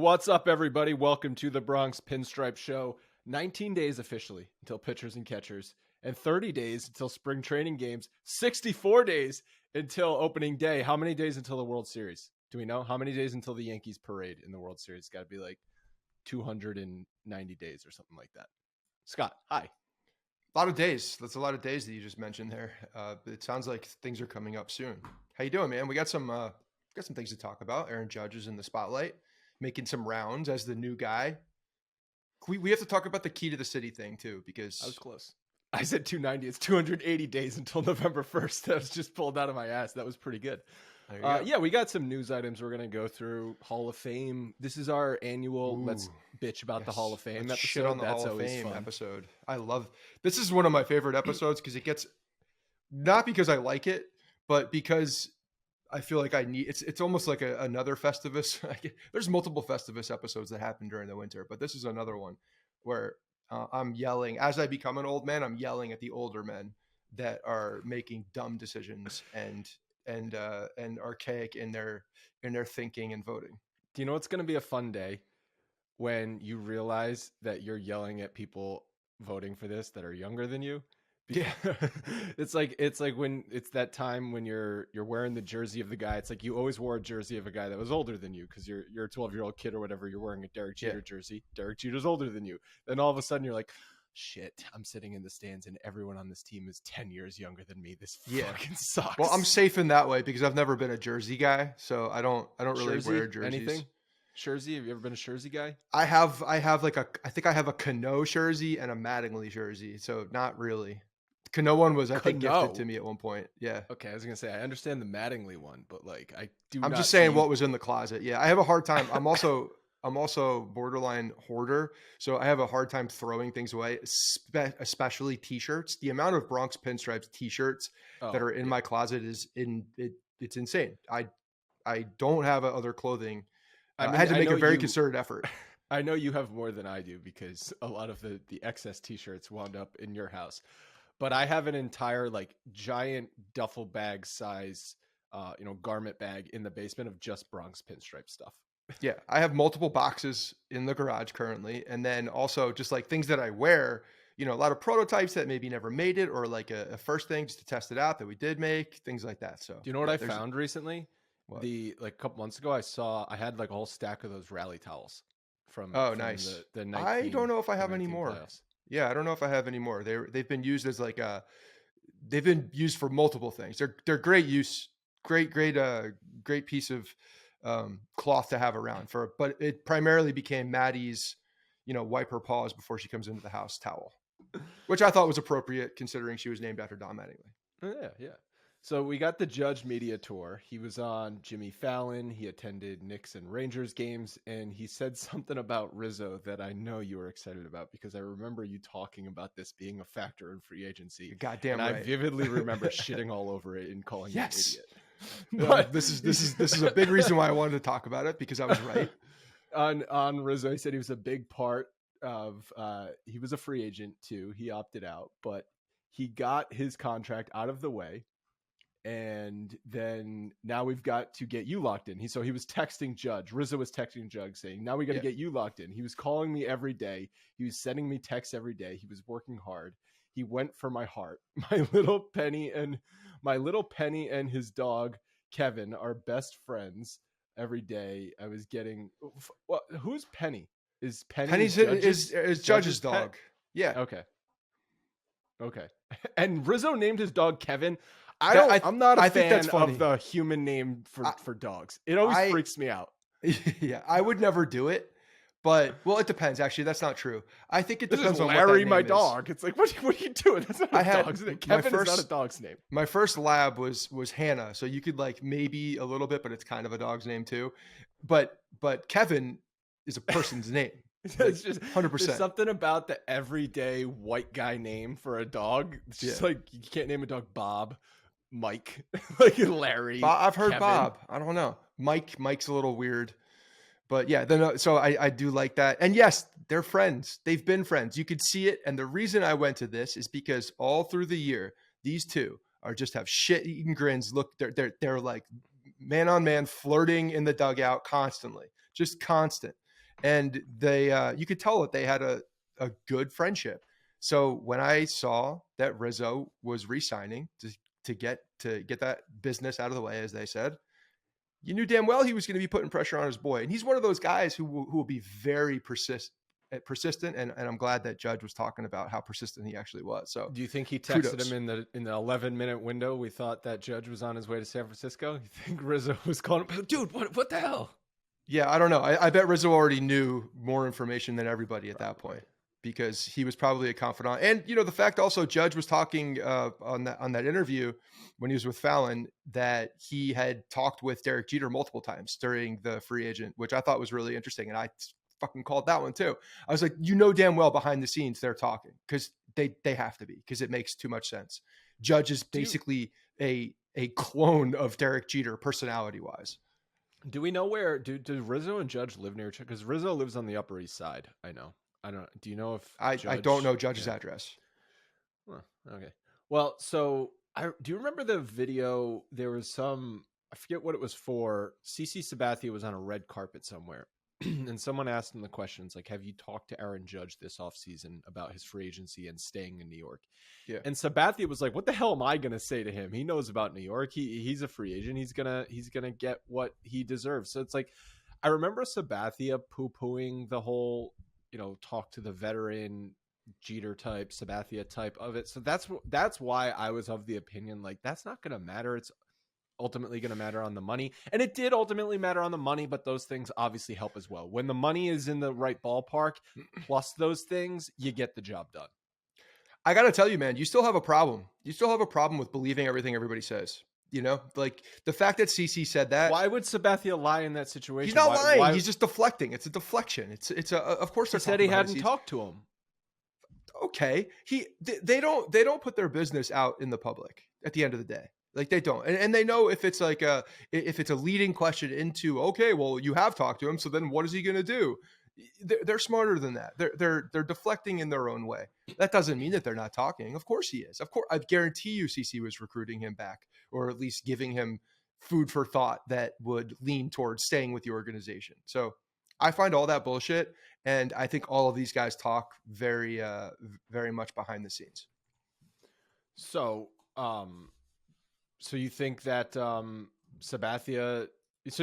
What's up, everybody? Welcome to the Bronx Pinstripe Show. 19 days officially until pitchers and catchers, and 30 days until spring training games, 64 days until opening day. How many days until the World Series? Do we know? How many days until the Yankees parade in the World Series? It's got to be like 290 days or something like that. Scott, hi. A lot of days. That's a lot of days that you just mentioned there. It sounds like things are coming up soon. How you doing, man? We got some things to talk about. Aaron Judge is in the spotlight, making some rounds as the new guy. We have to talk about the key to the city thing too, because I was close. I said 290. It's 280 days until November 1st. That was just pulled out of my ass. That was pretty good. Yeah, we got some news items we're going to go through. Hall of Fame. This is our annual Let's Bitch About the Hall of Fame episode. Shit on the Hall of Fame episode. I love this. Is one of my favorite episodes because it gets, not because I like it, but because I feel like I need, it's almost like another Festivus. There's multiple Festivus episodes that happen during the winter, but this is another one where I'm yelling as I become an old man. I'm yelling at the older men that are making dumb decisions and archaic in their thinking and voting. Do you know what's going to be a fun day? When you realize that you're yelling at people voting for this that are younger than you. Yeah. it's like when it's that time when you're wearing the jersey of the guy. It's like you always wore a jersey of a guy that was older than you because you're a 12-year-old kid or whatever. You're wearing a Derek Jeter jersey. Derek Jeter's older than you. Then all of a sudden you're like, shit, I'm sitting in the stands and everyone on this team is 10 years younger than me. This fucking sucks. Well, I'm safe in that way because I've never been a jersey guy, so I don't really wear jerseys. Anything? Jersey? Have you ever been a jersey guy? I have like I think I have a Cano jersey and a Mattingly jersey, so not really. Cano one was I think gifted to me at one point. Yeah. Okay, I was gonna say I understand the Mattingly one, but like I'm just saying what was in the closet. Yeah, I have a hard time. I'm also borderline hoarder, so I have a hard time throwing things away, especially t-shirts. The amount of Bronx Pinstripes t-shirts that are in my closet is it's insane. I don't have other clothing. I had to make a very concerted effort. I know you have more than I do because a lot of the excess t-shirts wound up in your house, but I have an entire like giant duffel bag size, garment bag in the basement of just Bronx Pinstripe stuff. Yeah, I have multiple boxes in the garage currently, and then also just like things that I wear. A lot of prototypes that maybe never made it, or like a first thing just to test it out that we did make, things like that. So, do you know what I found recently? What? A couple months ago, I had like a whole stack of those rally towels from nice. The I don't know if I have any more. Playoffs. Yeah, I don't know if I have any more. They've been used as like they've been used for multiple things. They're great use, great piece of cloth to have around but it primarily became Maddie's, wipe her paws before she comes into the house towel, which I thought was appropriate considering she was named after Don Mattingly. Yeah. So we got the Judge Media Tour. He was on Jimmy Fallon. He attended Knicks and Rangers games, and he said something about Rizzo that I know you were excited about because I remember you talking about this being a factor in free agency. You're goddamn and right. I vividly remember shitting all over it and calling you an idiot. But this is a big reason why I wanted to talk about it because I was right. On Rizzo, he said he was a big part of. He was a free agent too. He opted out, but he got his contract out of the way. And then now we've got to get you locked in. He was texting Judge. Rizzo was texting Judge saying, now we got to get you locked in. He was calling me every day. He was sending me texts every day. He was working hard. He went for my heart. My little Penny and his dog, Kevin, are best friends every day. I was getting, who's Penny? Is Penny's Judge's dog. Pet? Yeah. Okay. And Rizzo named his dog Kevin. I'm not a fan of the human name for dogs. It always freaks me out. Yeah, I would never do it. But it depends. Actually, that's not true. I think it depends on Larry, what my that name dog. It's like, what are you doing? That's not a dog's name. Kevin is not a dog's name. My first lab was Hannah, so you could like maybe a little bit, but it's kind of a dog's name too. But Kevin is a person's name. It's just 100%. There's something about the everyday white guy name for a dog. It's just like you can't name a dog Bob, Mike, like Larry. I've heard Kevin. Bob. I don't know. Mike's a little weird. But yeah, then so I do like that. And yes, they're friends. They've been friends. You could see it. And the reason I went to this is because all through the year, these two are just have shit-eating grins. Look, they're like man on man flirting in the dugout constantly, just constant. and they you could tell that they had a good friendship. So when I saw that Rizzo was re-signing to get that business out of the way, as they said, you knew damn well he was going to be putting pressure on his boy. And he's one of those guys who will be very persistent. And I'm glad that Judge was talking about how persistent he actually was. So do you think he texted him in the 11-minute window? We thought that Judge was on his way to San Francisco. You think Rizzo was calling him, dude, what the hell? Yeah, I don't know. I bet Rizzo already knew more information than everybody at that point, because he was probably a confidant. And, you know, the fact also Judge was talking on that interview when he was with Fallon, that he had talked with Derek Jeter multiple times during the free agent, which I thought was really interesting. And I fucking called that one too. I was like, you know damn well behind the scenes they're talking, because they have to be, because it makes too much sense. Judge is basically a clone of Derek Jeter personality wise. Do we know where do Rizzo and Judge live near each other? Because Rizzo lives on the Upper East Side. I know. I don't. Do you know if I don't know Judge's address? Well, okay. Well, so do you remember the video? There was some, I forget what it was for. CC Sabathia was on a red carpet somewhere, and someone asked him the questions like, "Have you talked to Aaron Judge this offseason about his free agency and staying in New York?" Yeah. And Sabathia was like, "What the hell am I gonna say to him? He knows about New York. He's a free agent. He's gonna get what he deserves." So it's like, I remember Sabathia poo-pooing the whole, you know, talk to the veteran Jeter type, Sabathia type of it. So that's why I was of the opinion, like, that's not going to matter. It's ultimately going to matter on the money. And it did ultimately matter on the money, but those things obviously help as well. When the money is in the right ballpark, plus those things, you get the job done. I got to tell you, man, you still have a problem. You still have a problem with believing everything everybody says. You know, like the fact that CC said that. Why would Sabathia lie in that situation? He's not lying. He's just deflecting. It's a deflection. It's of course he said he hadn't talked to him. Okay. They don't put their business out in the public at the end of the day. Like they don't. And they know if it's like if it's a leading question into, okay, well, you have talked to him, so then what is he going to do? They're smarter than that. They're deflecting in their own way. That doesn't mean that they're not talking. Of course he is. Of course, I guarantee you CC was recruiting him back, or at least giving him food for thought that would lean towards staying with the organization. So I find all that bullshit. And I think all of these guys talk very, very much behind the scenes. So, so you think that Sabathia? So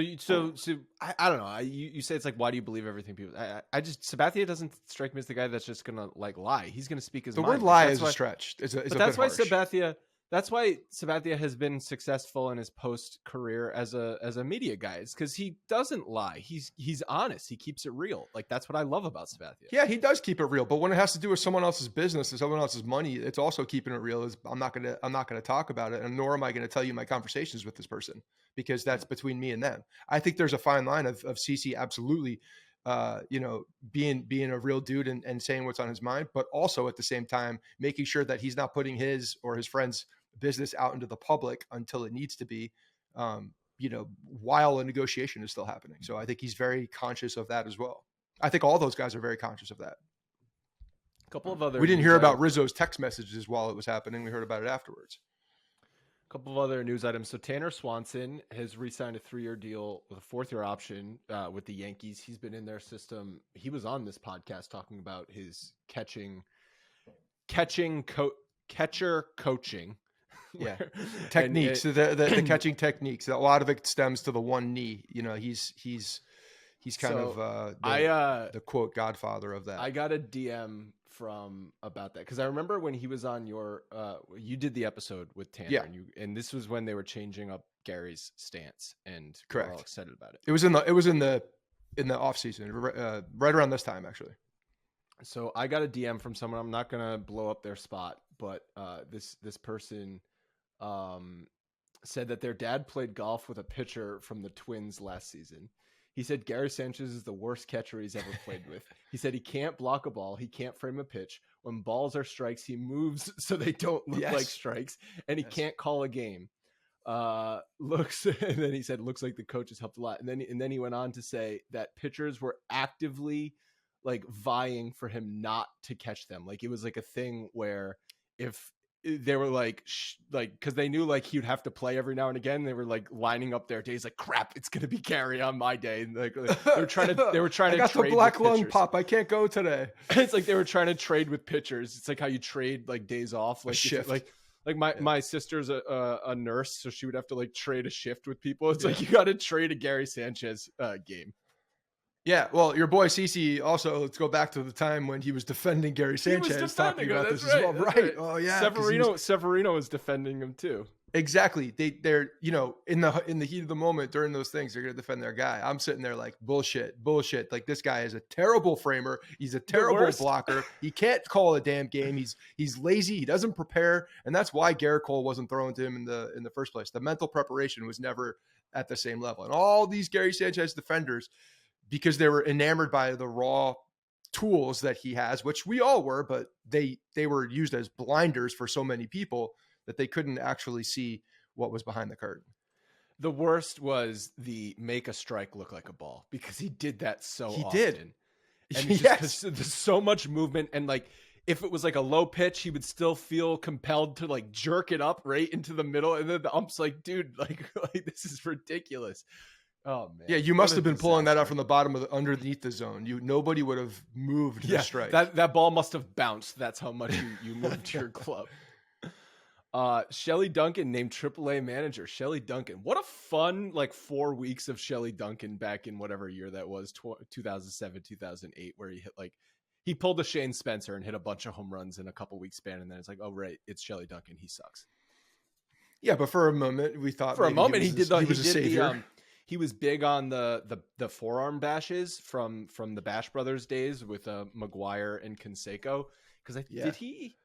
I don't know. You say it's like, why do you believe everything people? I just, Sabathia doesn't strike me as the guy that's just gonna like lie. He's gonna speak his mind. The word lie is a stretch. But that's why Sabathia. That's why Sabathia has been successful in his post career as a media guy. It's because he doesn't lie. He's honest. He keeps it real. Like, that's what I love about Sabathia. Yeah, he does keep it real. But when it has to do with someone else's business and someone else's money, it's also keeping it real. I'm not gonna talk about it, and nor am I gonna tell you my conversations with this person, because that's between me and them. I think there's a fine line of CC absolutely, being a real dude and saying what's on his mind, but also at the same time making sure that he's not putting his or his friends' business out into the public until it needs to be, while a negotiation is still happening. So I think he's very conscious of that as well. I think all those guys are very conscious of that. A couple of other. We didn't hear about Rizzo's text messages while it was happening. We heard about it afterwards. A couple of other news items. So Tanner Swanson has re-signed a 3-year deal with a 4th-year option with the Yankees. He's been in their system. He was on this podcast talking about his catcher coaching. Yeah, techniques. The catching techniques. A lot of it stems to the one knee. You know, he's kind of the quote godfather of that. I got a DM from about that because I remember when he was on your you did the episode with Tanner. Yeah. and this was when they were changing up Gary's stance, and correct. We're all excited about it. It was in the off season, right around this time actually. So I got a DM from someone. I'm not gonna blow up their spot, but this person said that their dad played golf with a pitcher from the Twins last season. He said Gary Sanchez is the worst catcher he's ever played with. He said he can't block a ball. He can't frame a pitch. When balls are strikes, he moves so they don't look like strikes, and he can't call a game. And then he said, looks like the coach has helped a lot. And then he went on to say that pitchers were actively like vying for him not to catch them. Like it was like a thing where if they were like because they knew like he'd have to play every now and again. They were like lining up their days like, crap, it's gonna be Gary on my day, and like they were trying to I got trade the black with lung pitchers. pop. I can't go today. It's like they were trying to trade with pitchers. It's like how you trade like days off, like shift. Like my sister's a nurse, so she would have to like trade a shift with people. It's like you got to trade a Gary Sanchez game. Yeah, well, your boy Cece also. Let's go back to the time when he was defending Gary Sanchez, talking about this as well. Right? Oh yeah, Severino was defending him too. Exactly. They're in the heat of the moment during those things, they're gonna defend their guy. I'm sitting there like bullshit. Like this guy is a terrible framer. He's a terrible blocker. He can't call a damn game. He's lazy. He doesn't prepare, and that's why Garrett Cole wasn't thrown to him in the first place. The mental preparation was never at the same level. And all these Gary Sanchez defenders, because they were enamored by the raw tools that he has, which we all were, but they were used as blinders for so many people that they couldn't actually see what was behind the curtain. The worst was the make a strike look like a ball, because he did that so often. He did. And yes. There's so much movement, and like if it was like a low pitch, he would still feel compelled to like jerk it up right into the middle, and then the ump's like, dude, like this is ridiculous. Oh man! Yeah, you must have been pulling that out from the bottom of underneath the zone. Nobody would have moved the strike. That ball must have bounced. That's how much you moved your glove. Shelly Duncan named AAA manager. Shelly Duncan. What a fun 4 weeks of Shelly Duncan back in whatever year that was, 2007, 2008, where he pulled a Shane Spencer and hit a bunch of home runs in a couple weeks span, and then it's like, oh right, it's Shelly Duncan. He sucks. Yeah, but for a moment we thought he was a savior. He was big on the forearm bashes from the Bash Brothers days with McGuire and Canseco. Because he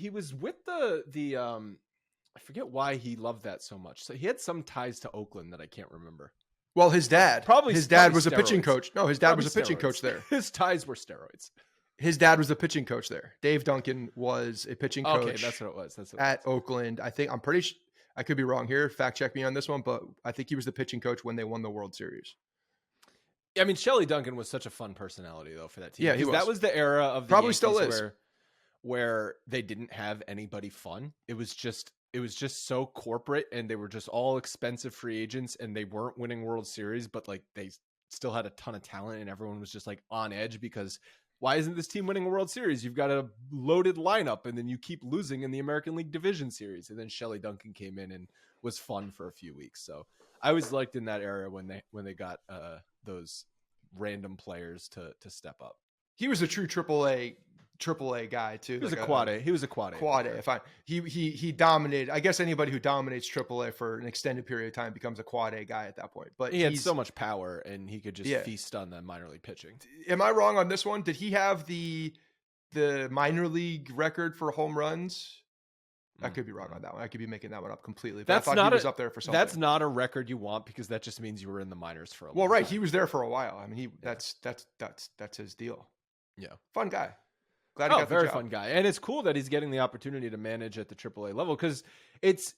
was with the I forget why he loved that so much. So he had some ties to Oakland that I can't remember. Well, his dad was steroids. a pitching coach. No, his dad was a pitching coach there. His ties were steroids. His dad was a pitching coach there. Dave Duncan was a pitching coach. Okay, that's what it was. Oakland. I'm pretty sure. I could be wrong here. Fact check me on this one, but I think he was the pitching coach when they won the World Series. I mean, Shelly Duncan was such a fun personality though for that team. Yeah, he was. That was the era of the probably Yankees still is where they didn't have anybody fun. It was just so corporate, and they were just all expensive free agents, and they weren't winning World Series, but they still had a ton of talent, and everyone was just on edge because why isn't this team winning a World Series? You've got a loaded lineup, and then you keep losing in the American League Division Series. And then Shelly Duncan came in and was fun for a few weeks. So I always liked in that era when they got those random players to step up. He was a true AAA guy too. He was a quad A. He was a quad A. Quad A. Fine. He dominated. I guess anybody who dominates AAA for an extended period of time becomes a quad A guy at that point. But he had so much power, and he could just feast on the minor league pitching. Am I wrong on this one? Did he have the minor league record for home runs? I could be wrong on that one. I could be making that one up completely. But he was up there for something. That's not a record you want, because that just means you were in the minors for a long time. He was there for a while. I mean, that's his deal. Yeah, fun guy. Glad he got the very job. Fun guy, and it's cool that he's getting the opportunity to manage at the AAA level, because it's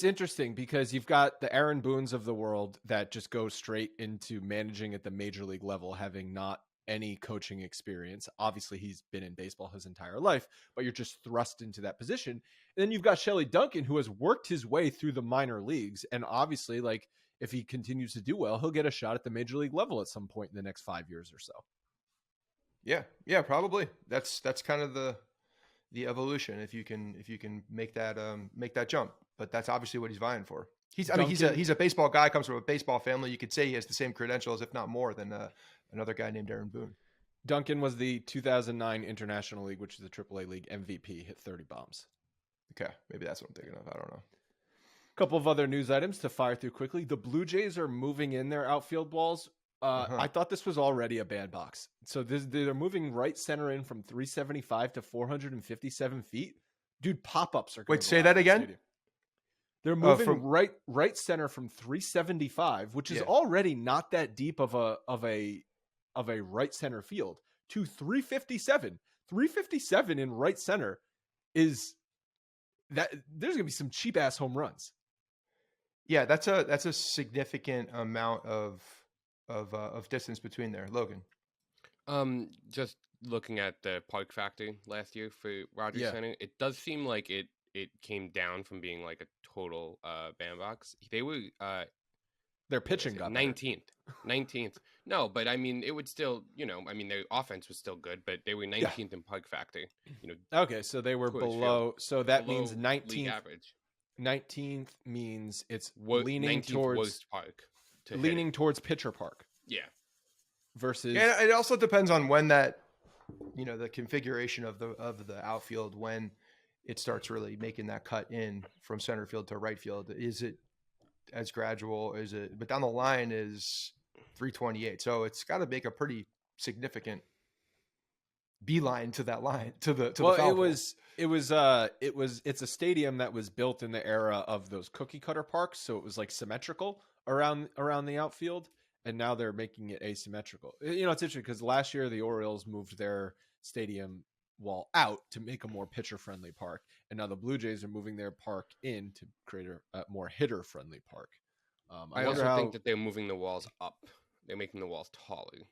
interesting because you've got the Aaron Boones of the world that just go straight into managing at the major league level, having not any coaching experience. Obviously, he's been in baseball his entire life, but you're just thrust into that position. And then you've got Shelly Duncan, who has worked his way through the minor leagues, and obviously, if he continues to do well, he'll get a shot at the major league level at some point in the next 5 years or so. Yeah, probably. That's kind of the evolution if you can make that jump. But that's obviously what he's vying for. He's a baseball guy, comes from a baseball family. You could say he has the same credentials, if not more, than another guy named Aaron Boone. Duncan was the 2009 International League, which is the AAA league MVP, hit 30 bombs. Okay, maybe that's what I'm thinking of. I don't know. A couple of other news items to fire through quickly. The Blue Jays are moving in their outfield walls. I thought this was already a bad box. So they're moving right center in from 375 to 457 feet. Dude, pop-ups are going Wait, say that again? Stadium. They're moving right center from 375, which is already not that deep of a right center field, to 357. 357 in right center is that there's going to be some cheap ass home runs. Yeah, that's a significant amount of distance between there, Logan. Just looking at the park factor last year for Rogers Yeah. Center, it does seem like it came down from being like a total bandbox. They were Their pitching got better. 19th. No, but I mean, it would still, I mean, their offense was still good, but they were 19th in park factor. Okay, so they were below. So that means league 19th average. 19th means it's leaning 19th towards worst park. Leaning towards pitcher park. Yeah. Versus. Yeah, it also depends on when that, the configuration of the outfield, when it starts really making that cut in from center field to right field. Is it as gradual? Is it? But down the line is 328. So it's got to make a pretty significant beeline to that line to the foul pole. It's a stadium that was built in the era of those cookie cutter parks, so it was like symmetrical around the outfield, and now they're making it asymmetrical. It's interesting because last year the Orioles moved their stadium wall out to make a more pitcher friendly park, and now the Blue Jays are moving their park in to create a more hitter friendly park. I also think that they're moving the walls up. They're making the walls taller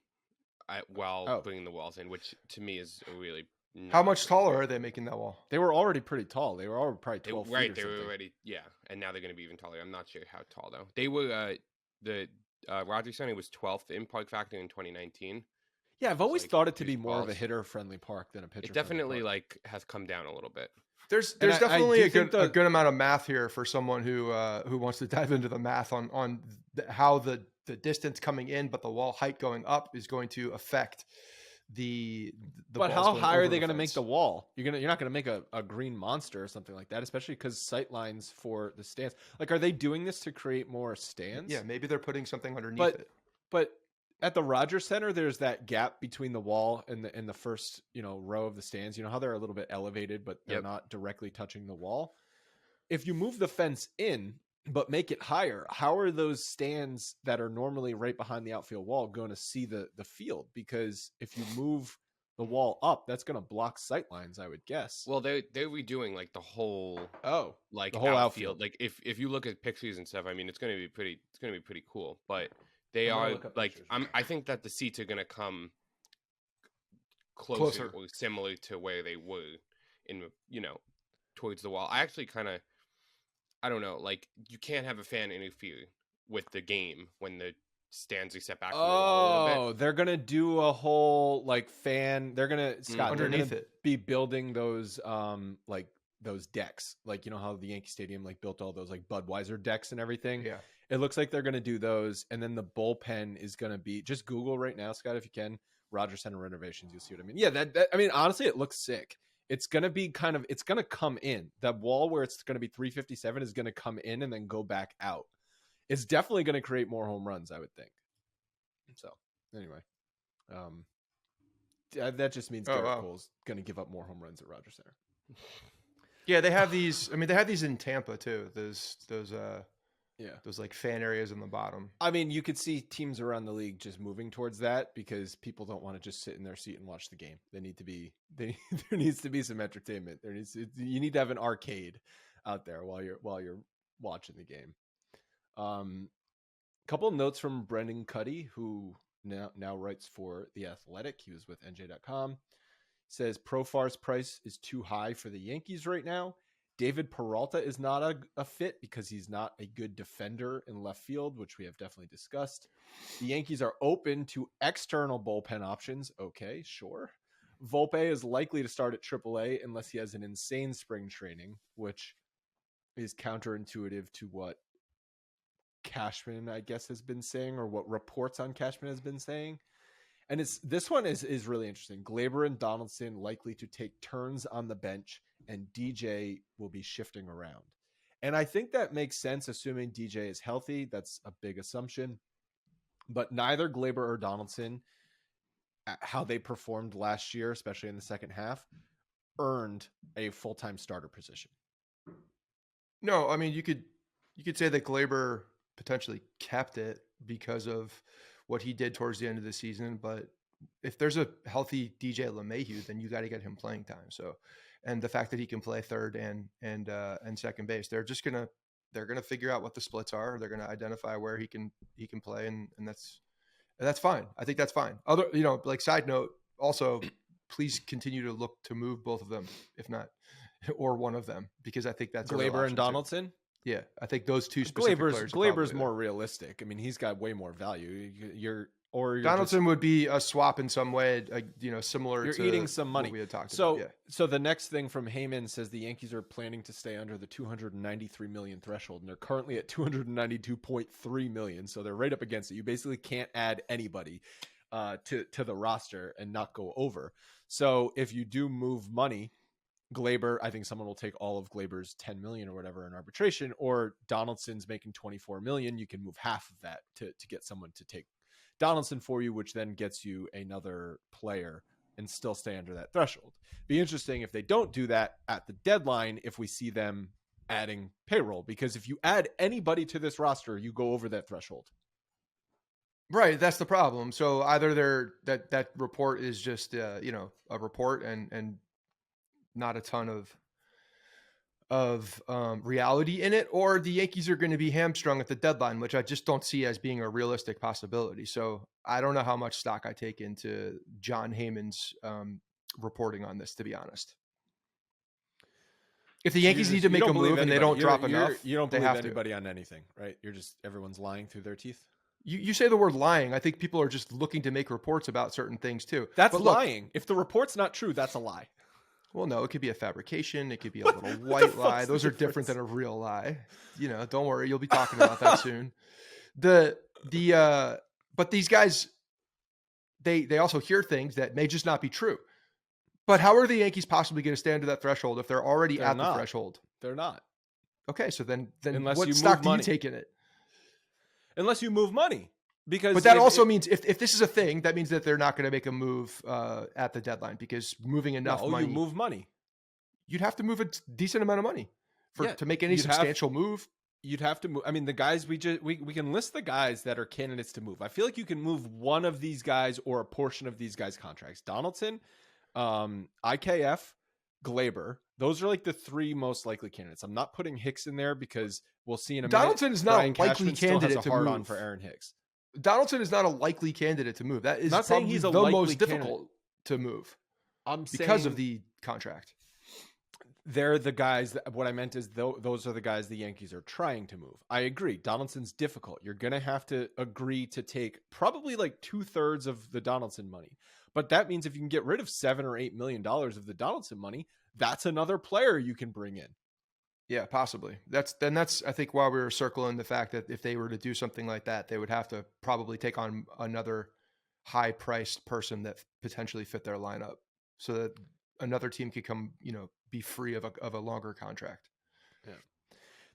while bringing the walls in, which to me is a really. How much taller are they making that wall? They were already pretty tall. They were already probably 12 feet. Right, they were already, and now they're going to be even taller. I'm not sure how tall though. They were the Rogers Center was 12th in park factor in 2019. Yeah, I've always thought it to be more of a hitter friendly park than a pitcher. It definitely has come down a little bit. There's definitely a good amount of math here for someone who wants to dive into the math on how the distance coming in, but the wall height going up is going to affect the but how high are they going to make the wall? You're not going to make a green monster or something like that, especially because sight lines for the stands. Like, are they doing this to create more stands? Yeah, maybe they're putting something underneath it. But at the Rogers Center, there's that gap between the wall and the first row of the stands. You know how they're a little bit elevated, but they're not directly touching the wall. If you move the fence in but make it higher, how are those stands that are normally right behind the outfield wall going to see the field? Because if you move the wall up, that's going to block sight lines, I would guess. Well, they're redoing like the whole the whole outfield. Like if you look at pictures and stuff, I mean, it's going to be pretty cool. But they are like I think that the seats are going to come closer or similar to where they were in towards the wall. I actually kind of. I don't know, like you can't have a fan interfere with the game when the stands are set back from the wall a little bit. They're gonna do a whole fan. They're gonna underneath it be building those those decks, like how the Yankee Stadium built all those Budweiser decks and everything. Yeah, it looks like they're gonna do those, and then the bullpen is gonna be just Google right now, Scott, if you can, Rogers Center renovations. You'll see what I mean. Yeah, that I mean, honestly, it looks sick. It's going to be it's going to come in. That wall where it's going to be 357 is going to come in and then go back out. It's definitely going to create more home runs, I would think. So, anyway. That just means Garrett Cole's going to give up more home runs at Rogers Center. Yeah, they have these. I mean, they have these in Tampa, too. Those fan areas in the bottom. I mean, you could see teams around the league just moving towards that because people don't want to just sit in their seat and watch the game. There needs to be some entertainment. You need to have an arcade out there while you're watching the game. Couple of notes from Brendan Cuddy, who now writes for The Athletic. He was with NJ.com. Says Profar's price is too high for the Yankees right now. David Peralta is not a fit because he's not a good defender in left field, which we have definitely discussed. The Yankees are open to external bullpen options. Okay, sure. Volpe is likely to start at AAA unless he has an insane spring training, which is counterintuitive to what Cashman, I guess, has been saying, or what reports on Cashman has been saying. And this one is really interesting. Glaber and Donaldson likely to take turns on the bench, and DJ will be shifting around. And I think that makes sense, assuming DJ is healthy. That's a big assumption. But neither Glaber or Donaldson, how they performed last year, especially in the second half, earned a full-time starter position. No, I mean, you could say that Glaber potentially kept it because of what he did towards the end of the season. But if there's a healthy DJ LeMahieu, then you got to get him playing time. So, and the fact that he can play third and second base, they're gonna figure out what the splits are. They're gonna identify where he can play, and that's fine. I think that's fine. Other, side note, also please continue to look to move both of them, if not, or one of them, because I think that's a real Gleyber and option too. Donaldson. Yeah, I think those two specific players. Gleyber's more realistic. I mean, he's got way more value. Donaldson would be a swap in some way, similar you're to eating some money. what we had talked about. Yeah. So the next thing from Heyman says the Yankees are planning to stay under the 293 million threshold, and they're currently at 292.3 million. So they're right up against it. You basically can't add anybody to the roster and not go over. So if you do move money, Gleyber, I think someone will take all of Gleyber's 10 million or whatever in arbitration, or Donaldson's making 24 million. You can move half of that to get someone to take Donaldson for you, which then gets you another player and still stay under that threshold. Be interesting if they don't do that at the deadline, if we see them adding payroll, because if you add anybody to this roster, you go over that threshold. Right, that's the problem. So either that report is just a report and not a ton of reality in it, or the Yankees are going to be hamstrung at the deadline, which I just don't see as being a realistic possibility. So I don't know how much stock I take into John Heyman's reporting on this, to be honest. If the Yankees need to make a move and they don't drop enough, you don't believe anybody on anything, right? Everyone's lying through their teeth. You say the word lying. I think people are just looking to make reports about certain things too. That's lying. If the report's not true, that's a lie. Well, no, it could be a fabrication. It could be a little white lie. Those are different than a real lie. Don't worry. You'll be talking about that soon. But these guys, they also hear things that may just not be true. But how are the Yankees possibly going to stay under that threshold if they're already at the threshold? They're not. Okay, so then unless what you stock do money. you take in it? Unless you move money. But that also means if this is a thing, that means that they're not going to make a move at the deadline, because moving enough money. You move money. You'd have to move a decent amount of money to make any substantial move. You'd have to move. I mean, the guys we can list the guys that are candidates to move. I feel like you can move one of these guys or a portion of these guys' contracts. Donaldson, IKF, Gleyber. Those are like the three most likely candidates. I'm not putting Hicks in there because we'll see in a minute. Donaldson is not a likely candidate to move. On for Aaron Hicks. Donaldson is not a likely candidate to move. That is not saying he's the most difficult to move. Because of the contract. They're the guys what I meant is those are the guys the Yankees are trying to move. I agree. Donaldson's difficult. You're going to have to agree to take probably like 2/3 of the Donaldson money. But that means if you can get rid of $7 or $8 million of the Donaldson money, that's another player you can bring in. Yeah, possibly. That's I think why we were circling the fact that if they were to do something like that, they would have to probably take on another high-priced person that potentially fit their lineup, so that another team could come, be free of a longer contract. Yeah.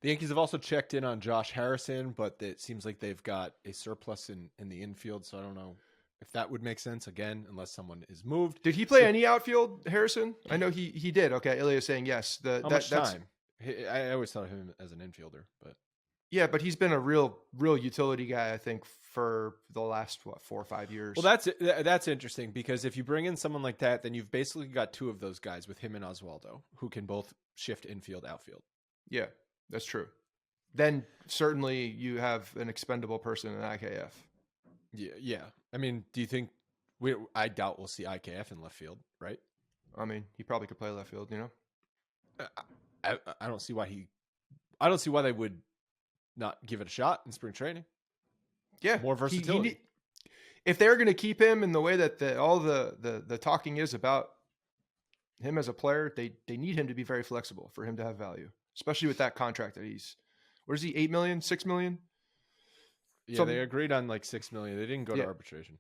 The Yankees have also checked in on Josh Harrison, but it seems like they've got a surplus in the infield, so I don't know if that would make sense again, unless someone is moved. Did he play any outfield, Harrison? I know he did. Okay, Ilya's saying yes. How much time? I always thought of him as an infielder, but yeah, but he's been a real utility guy, I think, for the last 4 or 5 years. Well, that's interesting, because if you bring in someone like that, then you've basically got two of those guys with him and Oswaldo, who can both shift infield, outfield. Yeah, that's true. Then certainly you have an expendable person in IKF. Yeah. I mean, do you think I doubt we'll see IKF in left field, right? I mean, he probably could play left field, I don't see why they would not give it a shot in spring training. Yeah, more versatility. If they're going to keep him in the way that all the talking is about him as a player, they need him to be very flexible for him to have value, especially with that contract that he's. What is he? $8 million, $6 million? Yeah, they agreed on like $6 million. They didn't go to arbitration.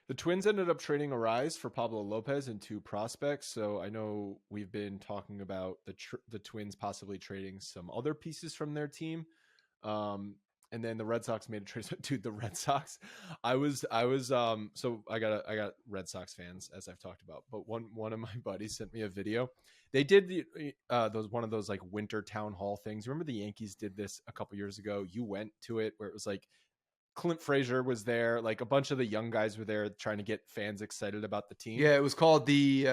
The Twins ended up trading Arise for Pablo Lopez and 2 prospects. So I know we've been talking about the Twins possibly trading some other pieces from their team. And then the Red Sox made a trade. Dude, the Red Sox, I got Red Sox fans, as I've talked about, but one of my buddies sent me a video. They did one of those like winter town hall things. Remember the Yankees did this a couple years ago? You went to it, where it was like Clint Frazier was there, like a bunch of the young guys were there trying to get fans excited about the team. Yeah, it was called the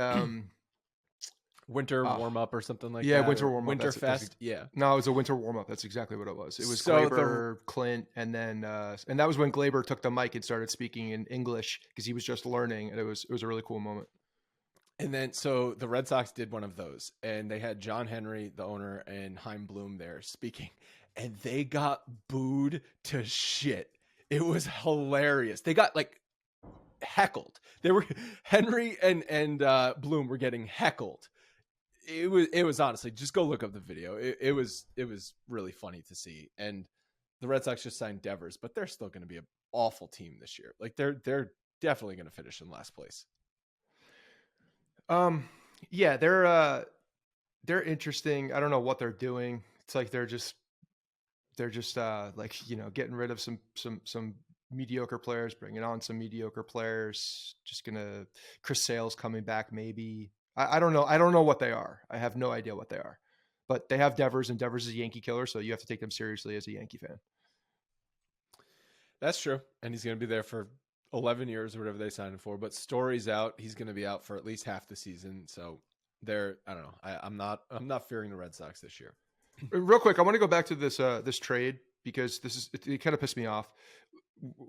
winter warm up or something like that. Yeah, winter warm up. Winter Fest. Yeah. No, it was a winter warm up. That's exactly what it was. It was Gleyber, Clint, and then and that was when Gleyber took the mic and started speaking in English because he was just learning, and it was a really cool moment. And then, so the Red Sox did one of those, and they had John Henry, the owner, and Chaim Bloom there speaking, and they got booed to shit. It was hilarious. They got like heckled. They were Henry and Bloom were getting heckled. It was honestly, just go look up the video. It was really funny to see. And the Red Sox just signed Devers, but they're still going to be an awful team this year. Like they're definitely going to finish in last place. Yeah, they're interesting. I don't know what they're doing. It's like they're just like, you know, getting rid of some mediocre players, bringing on some mediocre players. Just gonna Chris Sale's coming back maybe. I don't know. I don't know what they are. I have no idea what they are. But they have Devers, and Devers is a Yankee killer, so you have to take them seriously as a Yankee fan. That's true, and he's going to be there for 11 years or whatever they signed him for. But Story's out; he's going to be out for at least half the season. So I don't know. I'm not fearing the Red Sox this year. Real quick, I want to go back to this trade because it kind of pissed me off.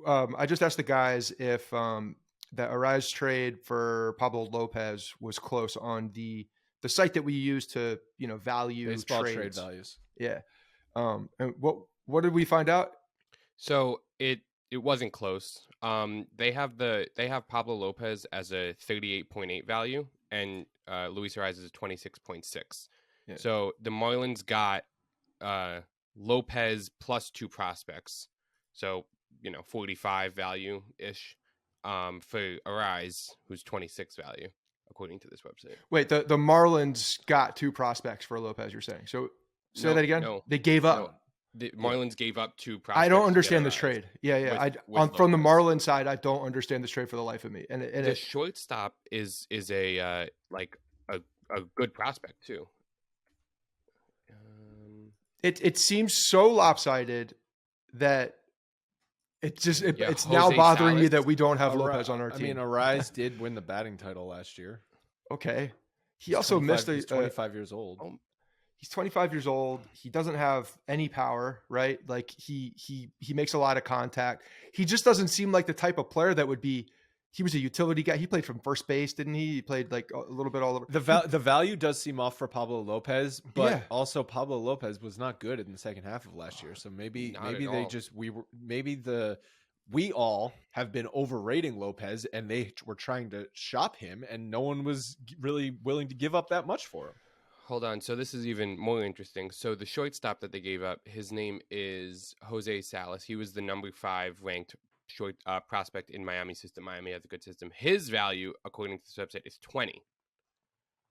I just asked the guys if that Arise trade for Pablo Lopez was close on the site that we use to, you know, value baseball trades. trade values. Yeah. And what did we find out? So it wasn't close. They have Pablo Lopez as a 38.8 value, and Luis Ariz is a 26.6. Yeah. So the Marlins got Lopez plus 2 prospects, so, you know, 45 value ish, for Arise, who's 26 value according to this website. Wait, the Marlins got 2 prospects for Lopez. You're saying so? Say that again. No, they gave up. No. The Marlins gave up 2 prospects. I don't understand this trade. Yeah. From the Marlins side, I don't understand this trade for the life of me. And the shortstop is a like a good prospect too. It seems so lopsided that it's now Jose bothering me Salas. that we don't have Lopez on our team. I mean, Arise did win the batting title last year. Okay, he also missed He's 25 years old. He's 25 years old. He doesn't have any power, right? Like he makes a lot of contact. He just doesn't seem like the type of player that would be. He was a utility guy. He played from first base, didn't he? He played like a little bit all over. The value does seem off for Pablo Lopez, but also Pablo Lopez was not good in the second half of last year. So maybe we all have been overrating Lopez, and they were trying to shop him, and no one was really willing to give up that much for him. Hold on. So this is even more interesting. So the shortstop that they gave up, his name is Jose Salas. He was the number 5 ranked short prospect in Miami system. Miami has a good system. His value, according to this website, is 20.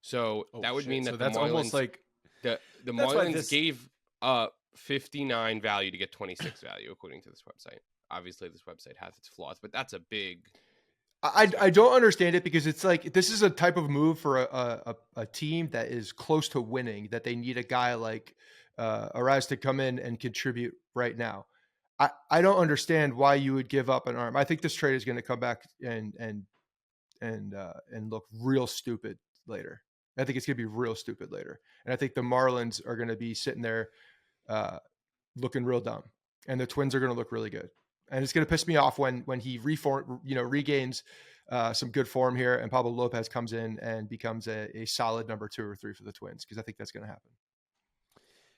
So that would mean that that's Marlins, almost like the Marlins gave up 59 value to get 26 value, according to this website. Obviously, this website has its flaws, but that's a big. I don't understand it because it's like this is a type of move for a team that is close to winning, that they need a guy like Arise to come in and contribute right now. I don't understand why you would give up an arm. I think this trade is going to come back and look real stupid later. I think it's going to be real stupid later. And I think the Marlins are going to be sitting there looking real dumb, and the Twins are going to look really good. And it's going to piss me off when he regains some good form here, and Pablo Lopez comes in and becomes a solid number 2 or 3 for the Twins, because I think that's going to happen.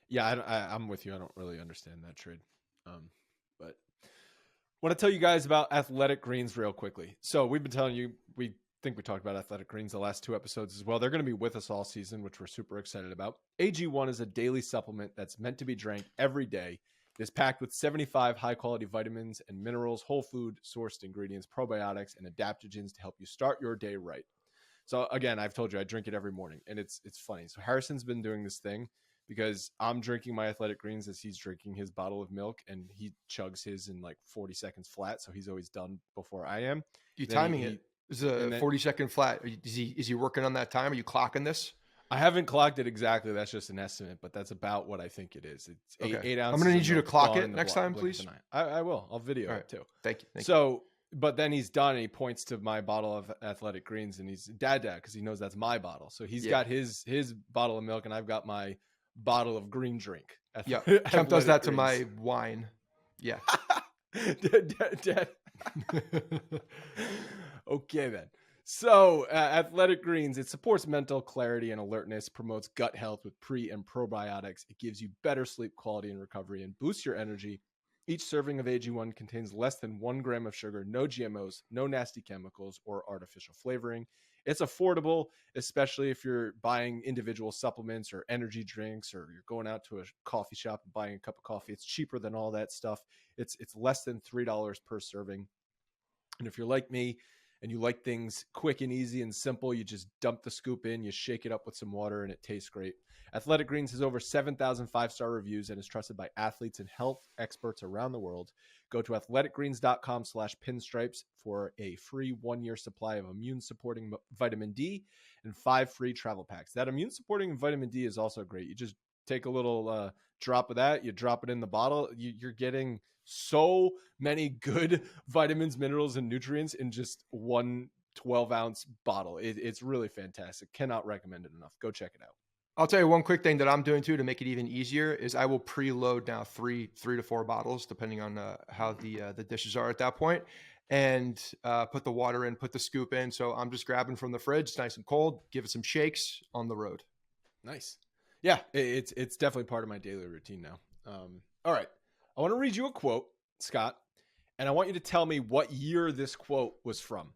Yeah, I'm with you. I don't really understand that trade. But I want to tell you guys about Athletic Greens real quickly. So we've been telling you, we think we talked about Athletic Greens the last 2 episodes as well. They're going to be with us all season, which we're super excited about. AG1 is a daily supplement that's meant to be drank every day. It is packed with 75 high-quality vitamins and minerals, whole food sourced ingredients, probiotics, and adaptogens to help you start your day right. So again, I've told you I drink it every morning, and it's funny. So Harrison's been doing this thing because I'm drinking my Athletic Greens as he's drinking his bottle of milk, and he chugs his in like 40 seconds flat, so he's always done before I am. You timing it? Is a 40-second flat? Is he working on that time? Are you clocking this? I haven't clocked it exactly. That's just an estimate, but that's about what I think it is. It's eight ounces. I'm going to need you to clock it next time, please. I will. I'll video it too. Thank you. So, but then he's done, and he points to my bottle of Athletic Greens, and he's dad, because he knows that's my bottle. So he's got his bottle of milk, and I've got my bottle of green drink. Yeah, Kemp does that to my wine. Yeah. Dad. Okay, then. So, Athletic Greens, it supports mental clarity and alertness, promotes gut health with pre and probiotics. It gives you better sleep quality and recovery and boosts your energy. Each serving of AG1 contains less than 1 gram of sugar, no GMOs, no nasty chemicals or artificial flavoring. It's affordable, especially if you're buying individual supplements or energy drinks, or you're going out to a coffee shop and buying a cup of coffee. It's cheaper than all that stuff. It's less than $3 per serving. And if you're like me and you like things quick and easy and simple, you just dump the scoop in, you shake it up with some water, and it tastes great. Athletic Greens has over 7,000 five-star reviews and is trusted by athletes and health experts around the world. Go to athleticgreens.com/pinstripes for a free 1-year supply of immune-supporting vitamin D and 5 free travel packs. That immune-supporting vitamin D is also great. You just take a little drop of that, you drop it in the bottle, you're getting so many good vitamins, minerals, and nutrients in just one 12-ounce bottle. It's really fantastic. Cannot recommend it enough. Go check it out. I'll tell you one quick thing that I'm doing too to make it even easier is I will preload now three to four bottles, depending on how the dishes are at that point, and put the water in, put the scoop in. So I'm just grabbing from the fridge, it's nice and cold, give it some shakes on the road. Nice. Yeah, it's definitely part of my daily routine now. All right. I want to read you a quote, Scott, and I want you to tell me what year this quote was from.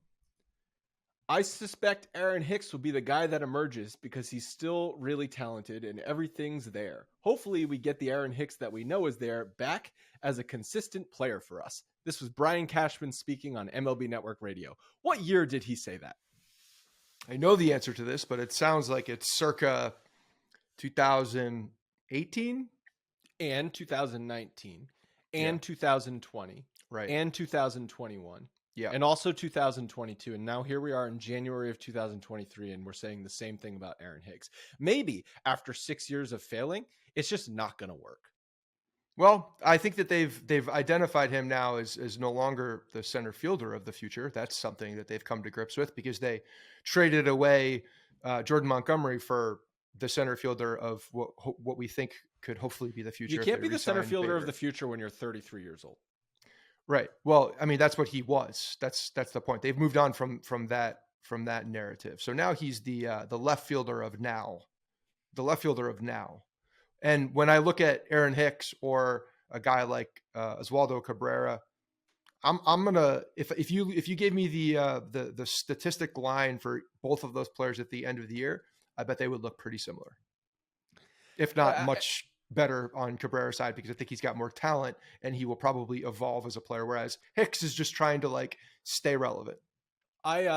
I suspect Aaron Hicks will be the guy that emerges because he's still really talented and everything's there. Hopefully we get the Aaron Hicks that we know is there back as a consistent player for us. This was Brian Cashman speaking on MLB Network Radio. What year did he say that? I know the answer to this, but it sounds like it's circa 2018 and 2019 and 2020 right, and 2021. Yeah. And also 2022. And now here we are in January of 2023, and we're saying the same thing about Aaron Hicks. Maybe after 6 years of failing, it's just not going to work. Well, I think that they've identified him now as no longer the center fielder of the future. That's something that they've come to grips with because they traded away Jordan Montgomery for the center fielder of what we think could hopefully be the future. You can't be the center fielder of the future when you're 33 years old. Right. Well, I mean, that's what he was. That's the point. They've moved on from that narrative. So now he's the left fielder of now. The left fielder of now. And when I look at Aaron Hicks or a guy like Oswaldo Cabrera, I'm gonna if you gave me the statistic line for both of those players at the end of the year, I bet they would look pretty similar, if not much better on Cabrera's side, because I think he's got more talent and he will probably evolve as a player. Whereas Hicks is just trying to like stay relevant. I'm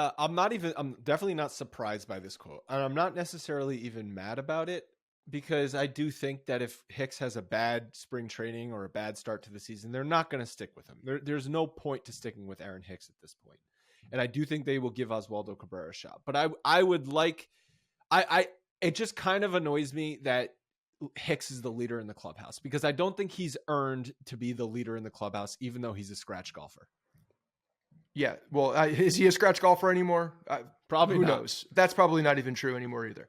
definitely not surprised by this quote. And I'm not necessarily even mad about it because I do think that if Hicks has a bad spring training or a bad start to the season, they're not going to stick with him. There's no point to sticking with Aaron Hicks at this point. And I do think they will give Oswaldo Cabrera a shot, but I would like, it just kind of annoys me that Hicks is the leader in the clubhouse because I don't think he's earned to be the leader in the clubhouse, even though he's a scratch golfer. Yeah. Well, is he a scratch golfer anymore? Probably who not. knows? That's probably not even true anymore either.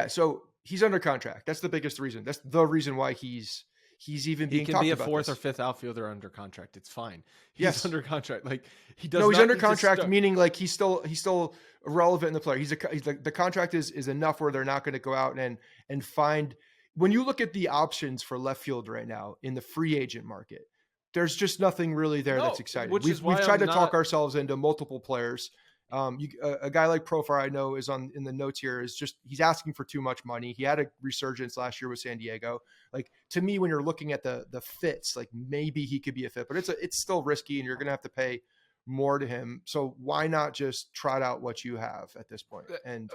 So he's under contract. That's the biggest reason. That's the reason why he's even being talked about. He can be a fourth or fifth outfielder under contract. It's fine. He's under contract. Like he does. No, he's under contract, meaning like he's still relevant in the player. The contract is enough where they're not going to go out and find. When you look at the options for left field right now in the free agent market, there's just nothing really there that's exciting. We've tried to talk ourselves into multiple players. A guy like Profar I know is in the notes here is just, he's asking for too much money. He had a resurgence last year with San Diego. Like, to me, when you're looking at the fits, like maybe he could be a fit, but it's still risky and you're going to have to pay more to him. So why not just trot out what you have at this point? And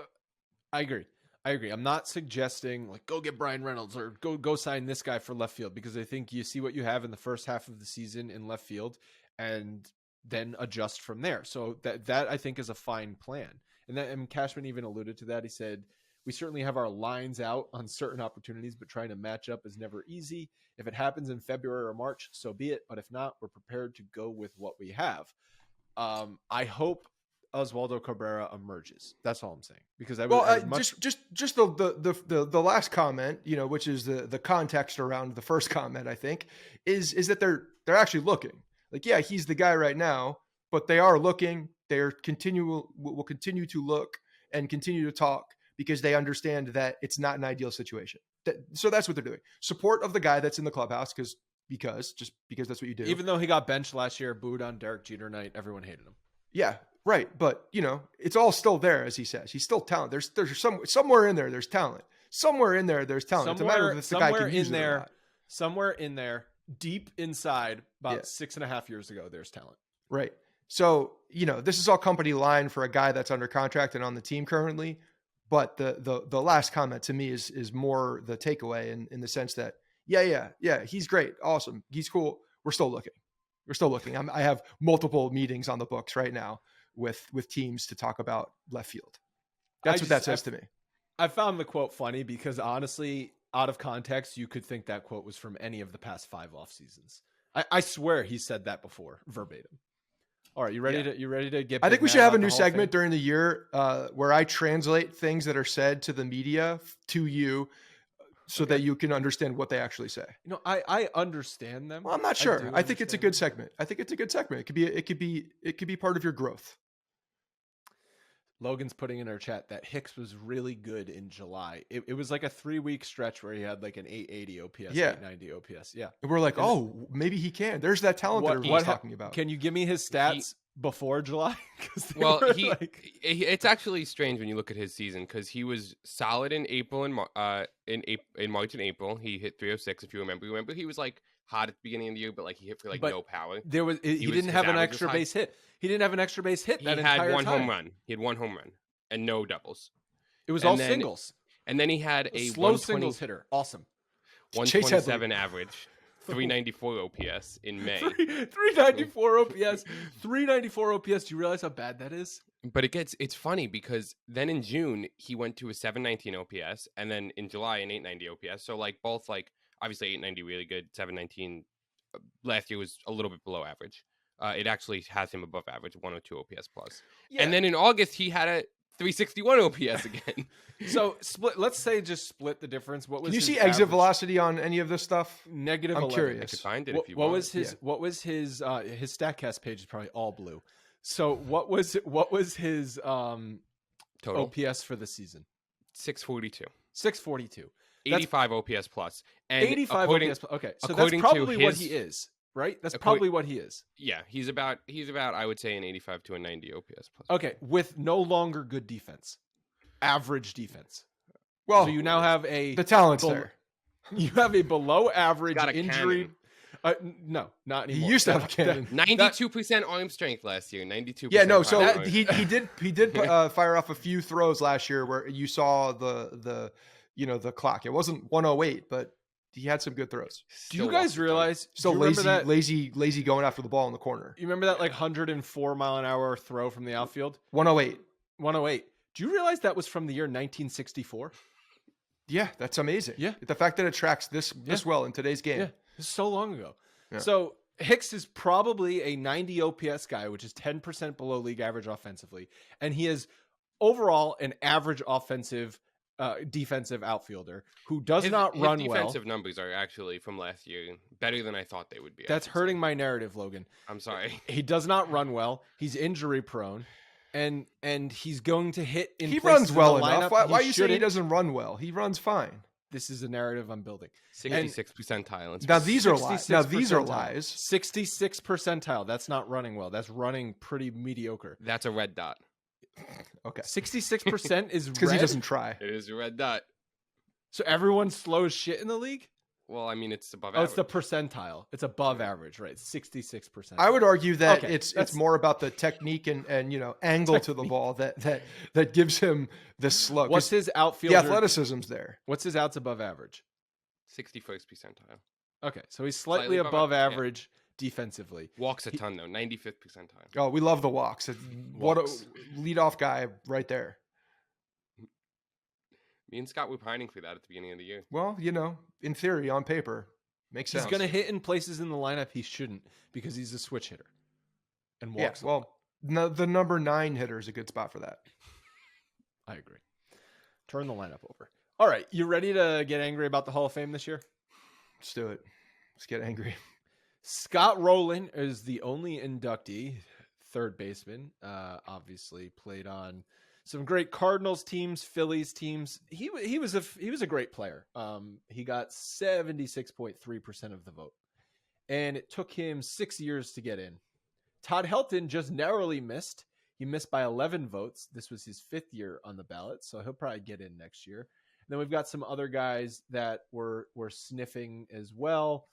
I agree. I'm not suggesting like go get Brian Reynolds or go sign this guy for left field, because I think you see what you have in the first half of the season in left field and then adjust from there. So that I think is a fine plan. And Cashman even alluded to that. He said, we certainly have our lines out on certain opportunities, but trying to match up is never easy. If it happens in February or March, so be it. But if not, we're prepared to go with what we have. I hope Oswaldo Cabrera emerges. That's all I'm saying. Because just the last comment, which is the context around the first comment, I think, is that they're actually looking. Like, yeah, he's the guy right now, but they are looking. Will continue to look and continue to talk because they understand that it's not an ideal situation. So that's what they're doing. Support of the guy that's in the clubhouse because that's what you do. Even though he got benched last year, booed on Derek Jeter night, everyone hated him. Yeah, right. But it's all still there, as he says. He's still talented. There's somewhere in there. There's talent. Somewhere in there. There's talent. It's a matter of if the guy can use it or not. Somewhere in there, deep inside, about 6.5 years ago, there's talent. Right. So, this is all company line for a guy that's under contract and on the team currently. But the last comment to me is more the takeaway in the sense that, yeah, he's great. Awesome. He's cool. We're still looking. I have multiple meetings on the books right now with teams to talk about left field. That's what that says to me. I found the quote funny because honestly, out of context, you could think that quote was from any of the past 5 off seasons. I swear he said that before verbatim. All right, you ready to get? I think we should have a new segment during the year where I translate things that are said to the media to you, so that you can understand what they actually say. I understand them. Well, I'm not sure. I think it's a good segment. It could be part of your growth. Logan's putting in our chat that Hicks was really good in July. It was like a 3-week stretch where he had like an 880 OPS, 890 OPS. Yeah. And we're like, maybe he can. There's that talent that everyone's talking about. Can you give me his stats before July? It's actually strange when you look at his season because he was solid in April and in March and April. He hit 306 if you remember. Remember he was like hot at the beginning of the year, but like he hit for no power. He didn't have an extra base hit. He didn't have an extra base hit that entire time. He had one home run. He had one home run and no doubles. It was all singles. And then he had a slow singles hitter. Awesome. 127 average. 394 OPS in May. 394 OPS. 394 OPS. Do you realize how bad that is? But it's funny because then in June he went to a 719 OPS and then in July an 890 OPS. So like both like obviously 890 really good, 719 last year was a little bit below average. It actually has him above average, 102 OPS plus. Yeah. And then in August he had a 361 OPS again. So let's say just split the difference. What was Can you see exit velocity on any of this stuff? Negative. I'm 11. curious. I could find it if you want. What was his StatCast page is probably all blue. So what was his total OPS for the season? 642. 642. 85 OPS plus. And 85 OPS plus. Okay. So that's probably what he is. Right? That's probably what he is. Yeah, he's about I would say an 85 to a 90 OPS plus. Okay, with no longer good defense. Average defense. Well, so you now have the talent's there. You have a below average injury. No, not anymore. He used to have a cannon. 92% arm strength last year. 92%. Yeah, no. So he did fire off a few throws last year where you saw the clock. It wasn't 108, but he had some good throws. Do you guys realize? Still lazy going after the ball in the corner. You remember that like 104 mile an hour throw from the outfield? 108. 108. Do you realize that was from the year 1964? Yeah, that's amazing. Yeah. The fact that it tracks this well in today's game. Yeah, it's so long ago. Yeah. So Hicks is probably a 90 OPS guy, which is 10% below league average offensively. And he is overall an average defensive outfielder who does not run well. His defensive numbers are actually from last year better than I thought they would be. That's hurting my narrative, Logan. I'm sorry. He does not run well. He's injury prone. And he's going to hit in. He runs well enough. Why are you saying he doesn't run well? He runs fine. This is a narrative I'm building. 66 percentile. Now these are lies. 66 percentile. That's not running well. That's running pretty mediocre. That's a red dot. Okay. 66% is because he doesn't try. It is a red dot. So everyone slows shit in the league? Well, I mean, it's above average. It's the percentile. It's above average, right? 66%. I would argue that it's more about the technique and angle to the ball that gives him this slug. What's his outfield? The athleticism's there. What's his outs above average? 61st percentile. Okay, so he's slightly above average defensively. Walks a ton though, 95th percentile. Oh, we love the walks. What a leadoff guy right there. Me and Scott were pining for that at the beginning of the year. Well, in theory, on paper, makes sense. He's going to hit in places in the lineup he shouldn't because he's a switch hitter and walks. Yeah, well, the number 9 hitter is a good spot for that. I agree. Turn the lineup over. All right, you ready to get angry about the Hall of Fame this year? Let's do it. Let's get angry. Scott Rolen is the only inductee, third baseman. Obviously played on some great Cardinals teams, Phillies teams. He was a great player. He got 76.3% of the vote, and it took him 6 years to get in. Todd Helton just narrowly missed. He missed by 11 votes. This was his 5th year on the ballot, so he'll probably get in next year. And then we've got some other guys that were sniffing as well.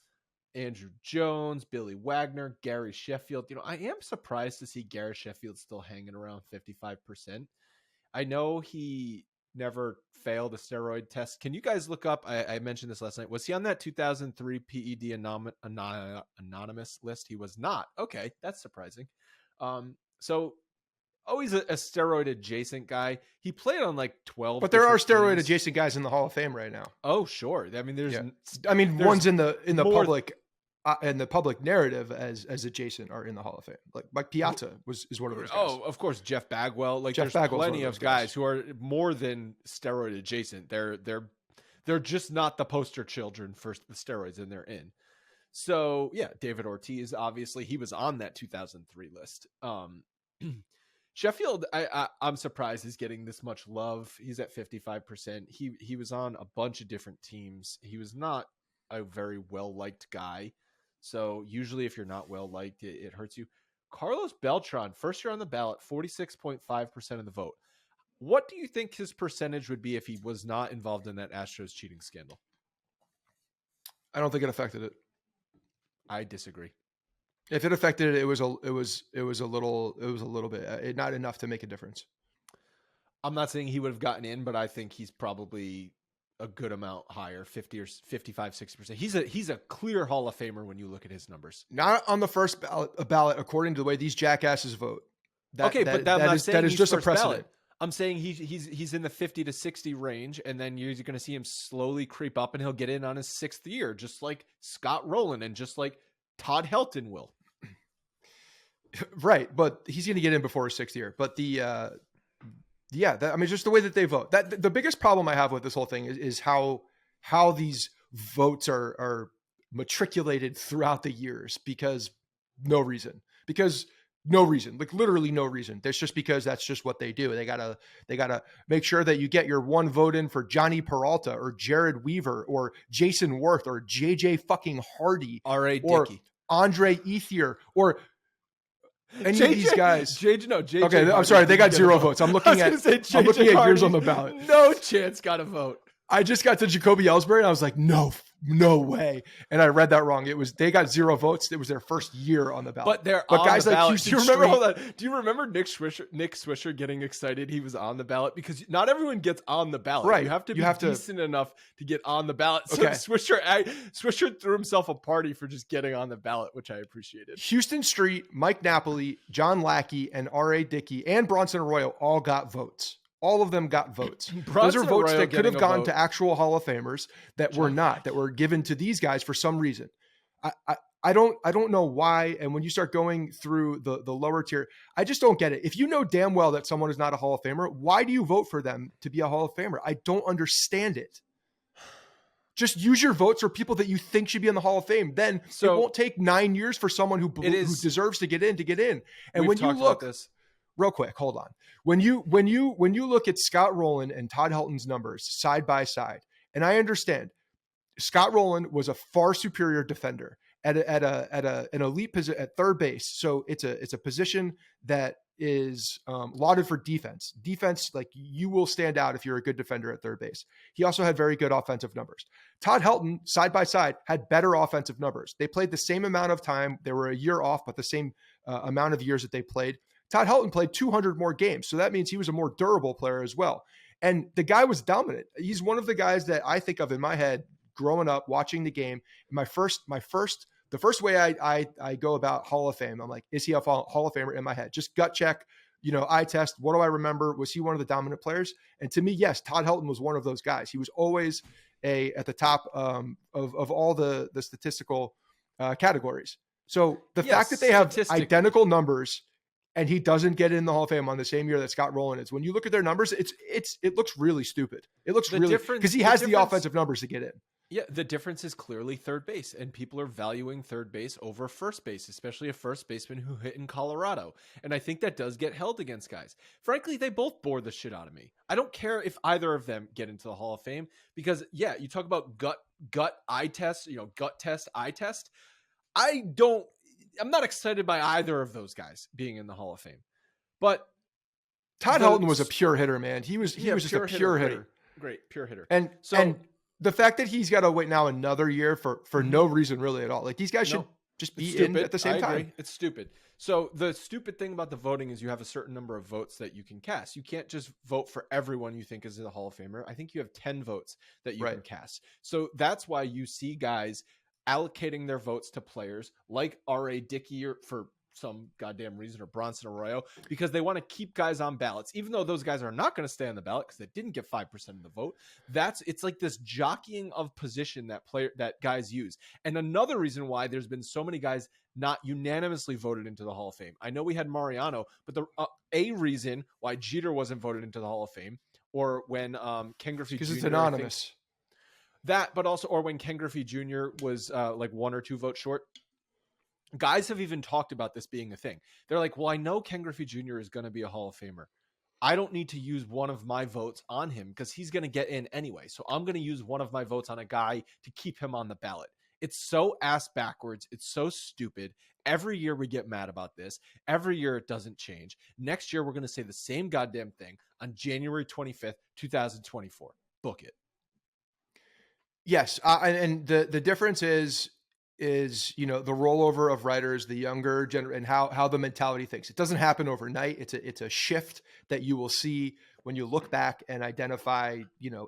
Andrew Jones, Billy Wagner, Gary Sheffield. I am surprised to see Gary Sheffield still hanging around 55%. I know he never failed a steroid test. Can you guys look up? I mentioned this last night. Was he on that 2003 PED anonymous list? He was not. Okay, that's surprising. So always a steroid adjacent guy. He played on like 12. But there are steroid adjacent guys in the Hall of Fame right now. Oh, sure. I mean, there's ones in the public and the public narrative as adjacent are in the Hall of Fame. Like Mike Piazza is one of those guys. Oh, of course, Jeff Bagwell. Like Jeff there's Bagwell's plenty of guys who are more than steroid adjacent. They're just not the poster children for the steroids, and they're in. So yeah, David Ortiz, obviously he was on that 2003 list. Sheffield, I'm surprised he's getting this much love. He's at 55%. He was on a bunch of different teams. He was not a very well-liked guy. So usually if you're not well-liked, it hurts you. Carlos Beltran, first year on the ballot, 46.5% of the vote. What do you think his percentage would be if he was not involved in that Astros cheating scandal? I don't think it affected it. I disagree. If it affected it, it was a little bit, not enough to make a difference. I'm not saying he would have gotten in, but I think he's probably a good amount higher, 50 or 55, 60%. He's a clear Hall of Famer when you look at his numbers. Not on the first ballot according to the way these jackasses vote. That is just a precedent. Ballot. I'm saying he's in the 50 to 60 range, and then you're going to see him slowly creep up, and he'll get in on his 6th year, just like Scott Rolen and just like Todd Helton will. Right, but he's going to get in before his 6th year. But just the way that they vote. That the biggest problem I have with this whole thing is how these votes are matriculated throughout the years because no reason, like literally no reason. That's just because that's just what they do. They gotta make sure that you get your one vote in for Johnny Peralta or Jared Weaver or Jason Worth or JJ fucking Hardy or Andre Ethier or any of these guys. JJ okay, Hardy, I'm sorry. They got 0 votes. I'm looking at years on the ballot. No chance got a vote. I just got to Jacoby Ellsbury and I was like, no way. And I read that wrong. They got 0 votes. It was their first year on the ballot. But guys like Houston do you remember Nick Swisher getting excited he was on the ballot? Because not everyone gets on the ballot. Right. You have to be decent enough to get on the ballot. So okay. Swisher threw himself a party for just getting on the ballot, which I appreciated. Houston Street, Mike Napoli, John Lackey, and R.A. Dickey, and Bronson Arroyo all got votes. All of them got votes. Those are votes that could have gone to actual Hall of Famers that were not, that were given to these guys for some reason. I don't know why. And when you start going through the lower tier, I just don't get it. If you know damn well that someone is not a Hall of Famer, why do you vote for them to be a Hall of Famer? I don't understand it. Just use your votes for people that you think should be in the Hall of Fame. Then it won't take 9 years for someone who deserves to get in. And when you look this. Real quick, hold on. When you look at Scott Rolen and Todd Helton's numbers side by side, and I understand Scott Rolen was a far superior defender at an elite position at third base. So it's a position that is lauded for defense. Defense, like you will stand out if you're a good defender at third base. He also had very good offensive numbers. Todd Helton, side by side, had better offensive numbers. They played the same amount of time. They were a year off, but the same amount of years that they played. Todd Helton played 200 more games. So that means he was a more durable player as well. And the guy was dominant. He's one of the guys that I think of in my head growing up, watching the game. The first way I go about Hall of Fame, I'm like, is he a Hall of Famer in my head? Just gut check, eye test. What do I remember? Was he one of the dominant players? And to me, yes, Todd Helton was one of those guys. He was always at the top of all the statistical categories. So the fact that they have identical numbers and he doesn't get in the Hall of Fame on the same year that Scott Rolen is. When you look at their numbers, it looks really stupid. It looks really because he has the offensive numbers to get in. Yeah, the difference is clearly third base, and people are valuing third base over first base, especially a first baseman who hit in Colorado. And I think that does get held against guys. Frankly, they both bore the shit out of me. I don't care if either of them get into the Hall of Fame because, yeah, you talk about gut eye test, gut test, eye test. I'm not excited by either of those guys being in the Hall of Fame. But Todd Helton was a pure hitter, man. He was just a pure hitter. Great, pure hitter. And the fact that he's got to wait now another year for no reason really at all. Like these guys should just be in at the same time. It's stupid. So the stupid thing about the voting is you have a certain number of votes that you can cast. You can't just vote for everyone you think is a Hall of Famer. I think you have 10 votes that you can cast. So that's why you see guys allocating their votes to players like R.A. Dickey for some goddamn reason, or Bronson Arroyo, because they want to keep guys on ballots, even though those guys are not going to stay on the ballot because they didn't get 5% of the vote. It's like this jockeying of position that guys use. And another reason why there's been so many guys not unanimously voted into the Hall of Fame. I know we had Mariano, but a reason why Jeter wasn't voted into the Hall of Fame, or when Ken Griffey Jr. because it's anonymous. But also, or when Ken Griffey Jr. was like 1 or 2 votes short. Guys have even talked about this being a thing. They're like, well, I know Ken Griffey Jr. is going to be a Hall of Famer. I don't need to use one of my votes on him because he's going to get in anyway. So I'm going to use one of my votes on a guy to keep him on the ballot. It's so ass backwards. It's so stupid. Every year we get mad about this. Every year it doesn't change. Next year we're going to say the same goddamn thing on January 25th, 2024. Book it. Yes. And the difference is the rollover of writers, the younger generation, and how the mentality thinks. It doesn't happen overnight. It's a shift that you will see when you look back and identify,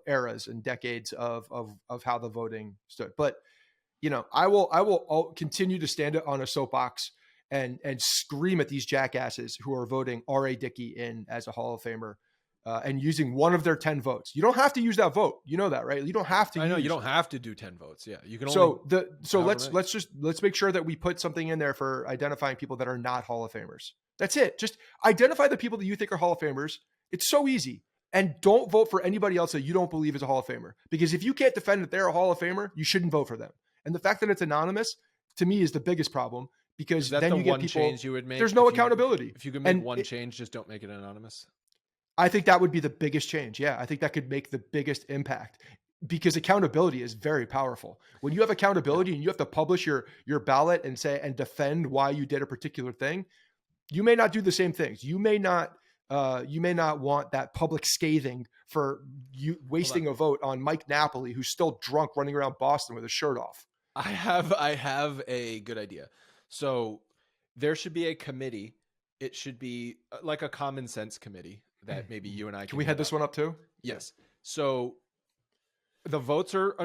eras and decades of how the voting stood. But, I will continue to stand on a soapbox and scream at these jackasses who are voting R.A. Dickey in as a Hall of Famer. And using one of their 10 votes. You don't have to use that vote. You know that, right? You don't have to. I know you don't have to do 10 votes. Yeah, you can. Let's make sure that we put something in there for identifying people that are not Hall of Famers. That's it. Just identify the people that you think are Hall of Famers. It's so easy. And don't vote for anybody else that you don't believe is a Hall of Famer. Because if you can't defend that they're a Hall of Famer, you shouldn't vote for them. And the fact that it's anonymous, to me, is the biggest problem. Because then you get people. Change you would make there's no accountability. If you could make one change, just don't make it anonymous. I think that would be the biggest change. Yeah, I think that could make the biggest impact because accountability is very powerful. When you have accountability and you have to publish your ballot and say and defend why you did a particular thing, you may not do the same things. You may not want that public scathing for you wasting a vote on Mike Napoli, who's still drunk running around Boston with his shirt off. I have a good idea. So there should be a committee. It should be like a common sense committee that maybe you and I can we head this one up too? Yes. So the votes are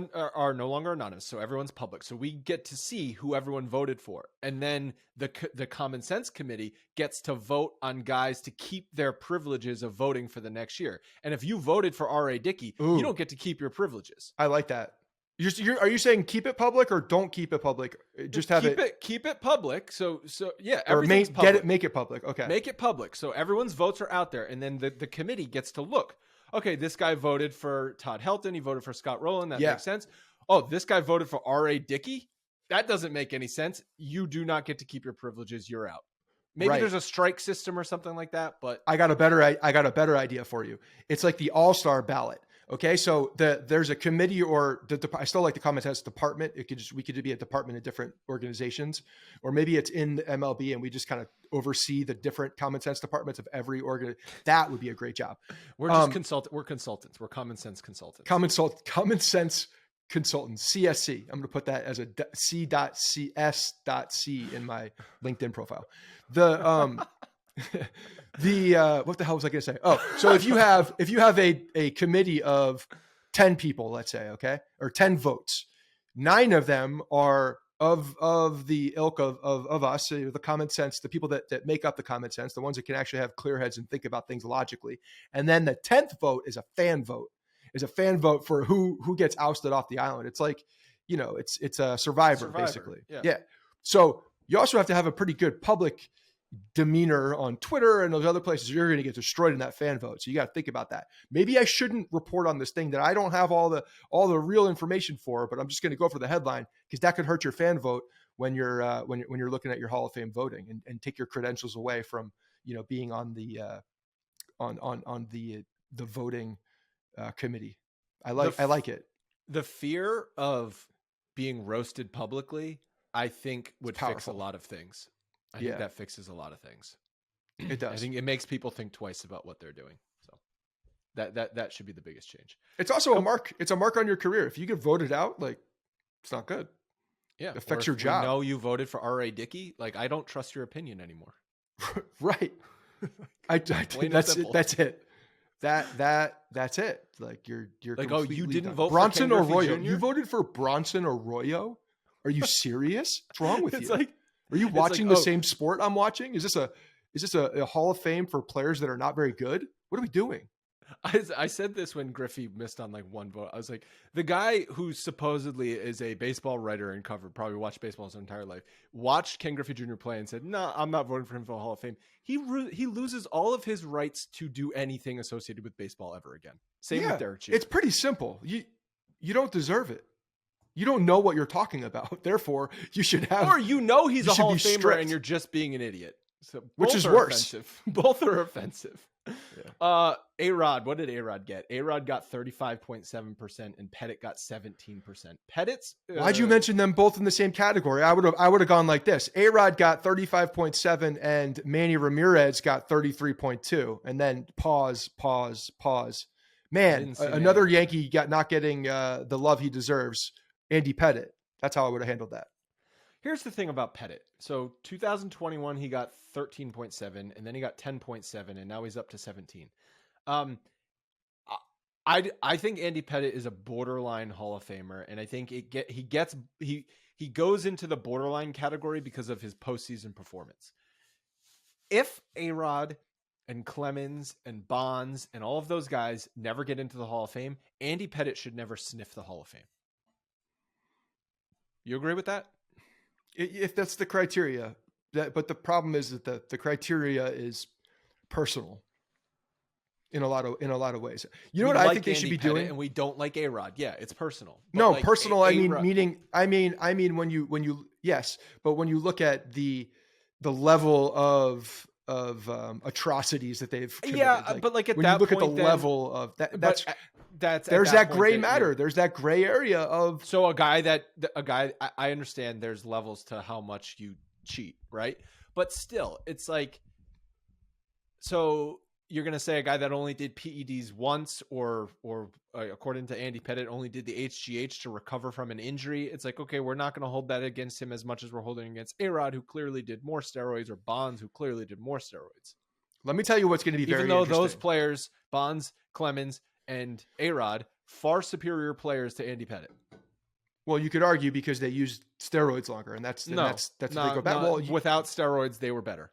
no longer anonymous, so everyone's public. So we get to see who everyone voted for, and then the common sense committee gets to vote on guys to keep their privileges of voting for the next year. And if you voted for R.A. Dickey, you don't get to keep your privileges. I like that. Are you saying keep it public or don't keep it public? Just keep it public. So yeah, everything's public. Make it public. Okay. Make it public. So everyone's votes are out there, and then the committee gets to look. Okay, this guy voted for Todd Helton. He voted for Scott Rolen. That makes sense. Oh, this guy voted for R.A. Dickey. That doesn't make any sense. You do not get to keep your privileges. You're out. Maybe there's a strike system or something like that. But I got a better idea for you. It's like the all-star ballot. Okay, so there's a committee, or I still like the common sense department. We could be a department in different organizations, or maybe it's in the MLB and we just kind of oversee the different common sense departments of every organ. That would be a great job. We're just We're consultants. We're common sense consultants. Common sense consultants. CSC. I'm going to put that as a C.CS.C in my LinkedIn profile. What the hell was I going to say? Oh, so if you have a committee of 10 people, let's say, okay, or 10 votes, 9 of them are of the ilk of us, the common sense, the people that make up the common sense, the ones that can actually have clear heads and think about things logically. And then the 10th vote is a fan vote for who gets ousted off the island. It's like, it's a survivor. Basically. Yeah. So you also have to have a pretty good public demeanor on Twitter and those other places, you're going to get destroyed in that fan vote. So you got to think about that. Maybe I shouldn't report on this thing that I don't have all the real information for, but I'm just going to go for the headline because that could hurt your fan vote when you're looking at your Hall of Fame voting and take your credentials away from, being on the voting committee. I like it. The fear of being roasted publicly, I think, would fix a lot of things. I think that fixes a lot of things. It does. I think it makes people think twice about what they're doing. So that should be the biggest change. It's also a mark. It's a mark on your career. If you get voted out, like, it's not good. Yeah. It affects your job. No, you voted for R.A. Dickey. Like, I don't trust your opinion anymore. Right. I think that's it. That's it. Like you're like, oh, you didn't vote Bronson for Arroyo. Jr.? You voted for Bronson Arroyo? Are you serious? What's wrong with It's you? like, are you watching the same sport I'm watching? Is this a Hall of Fame for players that are not very good? What are we doing? I said this when Griffey missed on like one vote. I was like, the guy who supposedly is a baseball writer and probably watched baseball his entire life, watched Ken Griffey Jr. play and said, no, I'm not voting for him for the Hall of Fame. He loses all of his rights to do anything associated with baseball ever again. Same with Derek Jeter. It's pretty simple. You don't deserve it. You don't know what you're talking about. Therefore, you should have. Or he's a Hall of Famer strict. And you're just being an idiot. So which is worse. Offensive. Both are offensive. Yeah. A-Rod, what did A-Rod get? A-Rod got 35.7% and Pettit got 17%. Pettit's why'd you mention them both in the same category? I would have gone like this. A-Rod got 35.7 and Manny Ramirez got 33.2. And then pause. Man, another Yankee not getting the love he deserves. Andy Pettit. That's how I would have handled that. Here's the thing about Pettit. So 2021, he got 13.7 and then he got 10.7 and now he's up to 17. I think Andy Pettit is a borderline Hall of Famer. And I think he goes into the borderline category because of his postseason performance. If A-Rod and Clemens and Bonds and all of those guys never get into the Hall of Fame, Andy Pettit should never sniff the Hall of Fame. You agree with that? If that's the criteria, but the problem is that the criteria is personal in a lot of ways. You know what I think they should be doing, and we don't like A-Rod. Yeah, it's personal. No, like personal. I mean when you yes, but when you look at the level of atrocities that they've committed, but like at when that you look point, at the level of that's there's that gray matter. There's that gray area of. So a guy, I understand there's levels to how much you cheat, right? But still, it's like, so you're going to say a guy that only did PEDs once, or according to Andy Pettit, only did the HGH to recover from an injury. It's like, okay, we're not going to hold that against him as much as we're holding against A-Rod, who clearly did more steroids, or Bonds, who clearly did more steroids. Let me tell you what's going to be very interesting. Even though those players, Bonds, Clemens, and A-Rod, far superior players to Andy Pettit. Well, you could argue because they used steroids longer, and that's what they go back. Well, without steroids, they were better.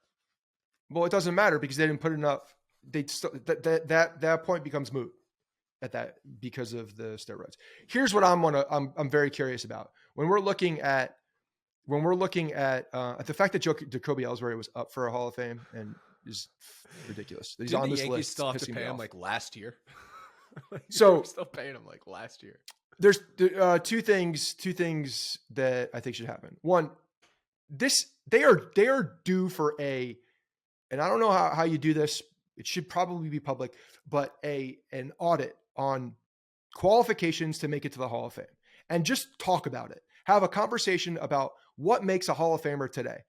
Well, it doesn't matter because they didn't put enough. That point becomes moot at that because of the steroids. Here's what I'm very curious about when we're looking at the fact that Jacoby Ellsbury was up for a Hall of Fame and is ridiculous. He's on this Yankees list. Still have to pay him like last year. So we're still paying him like last year. There's two things that I think should happen. One, they are due for and I don't know how you do this. It should probably be public, but an audit on qualifications to make it to the Hall of Fame, and just talk about it. Have a conversation about what makes a Hall of Famer today,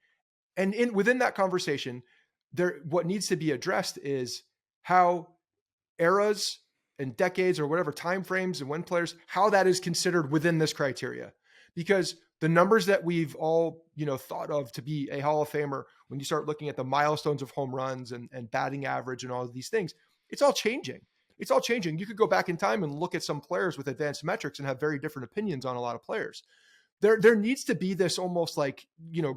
and within that conversation, what needs to be addressed is how eras and decades or whatever time frames and when players, how that is considered within this criteria. Because the numbers that we've all, thought of to be a Hall of Famer, when you start looking at the milestones of home runs and batting average and all of these things, it's all changing. It's all changing. You could go back in time and look at some players with advanced metrics and have very different opinions on a lot of players. There needs to be this almost like,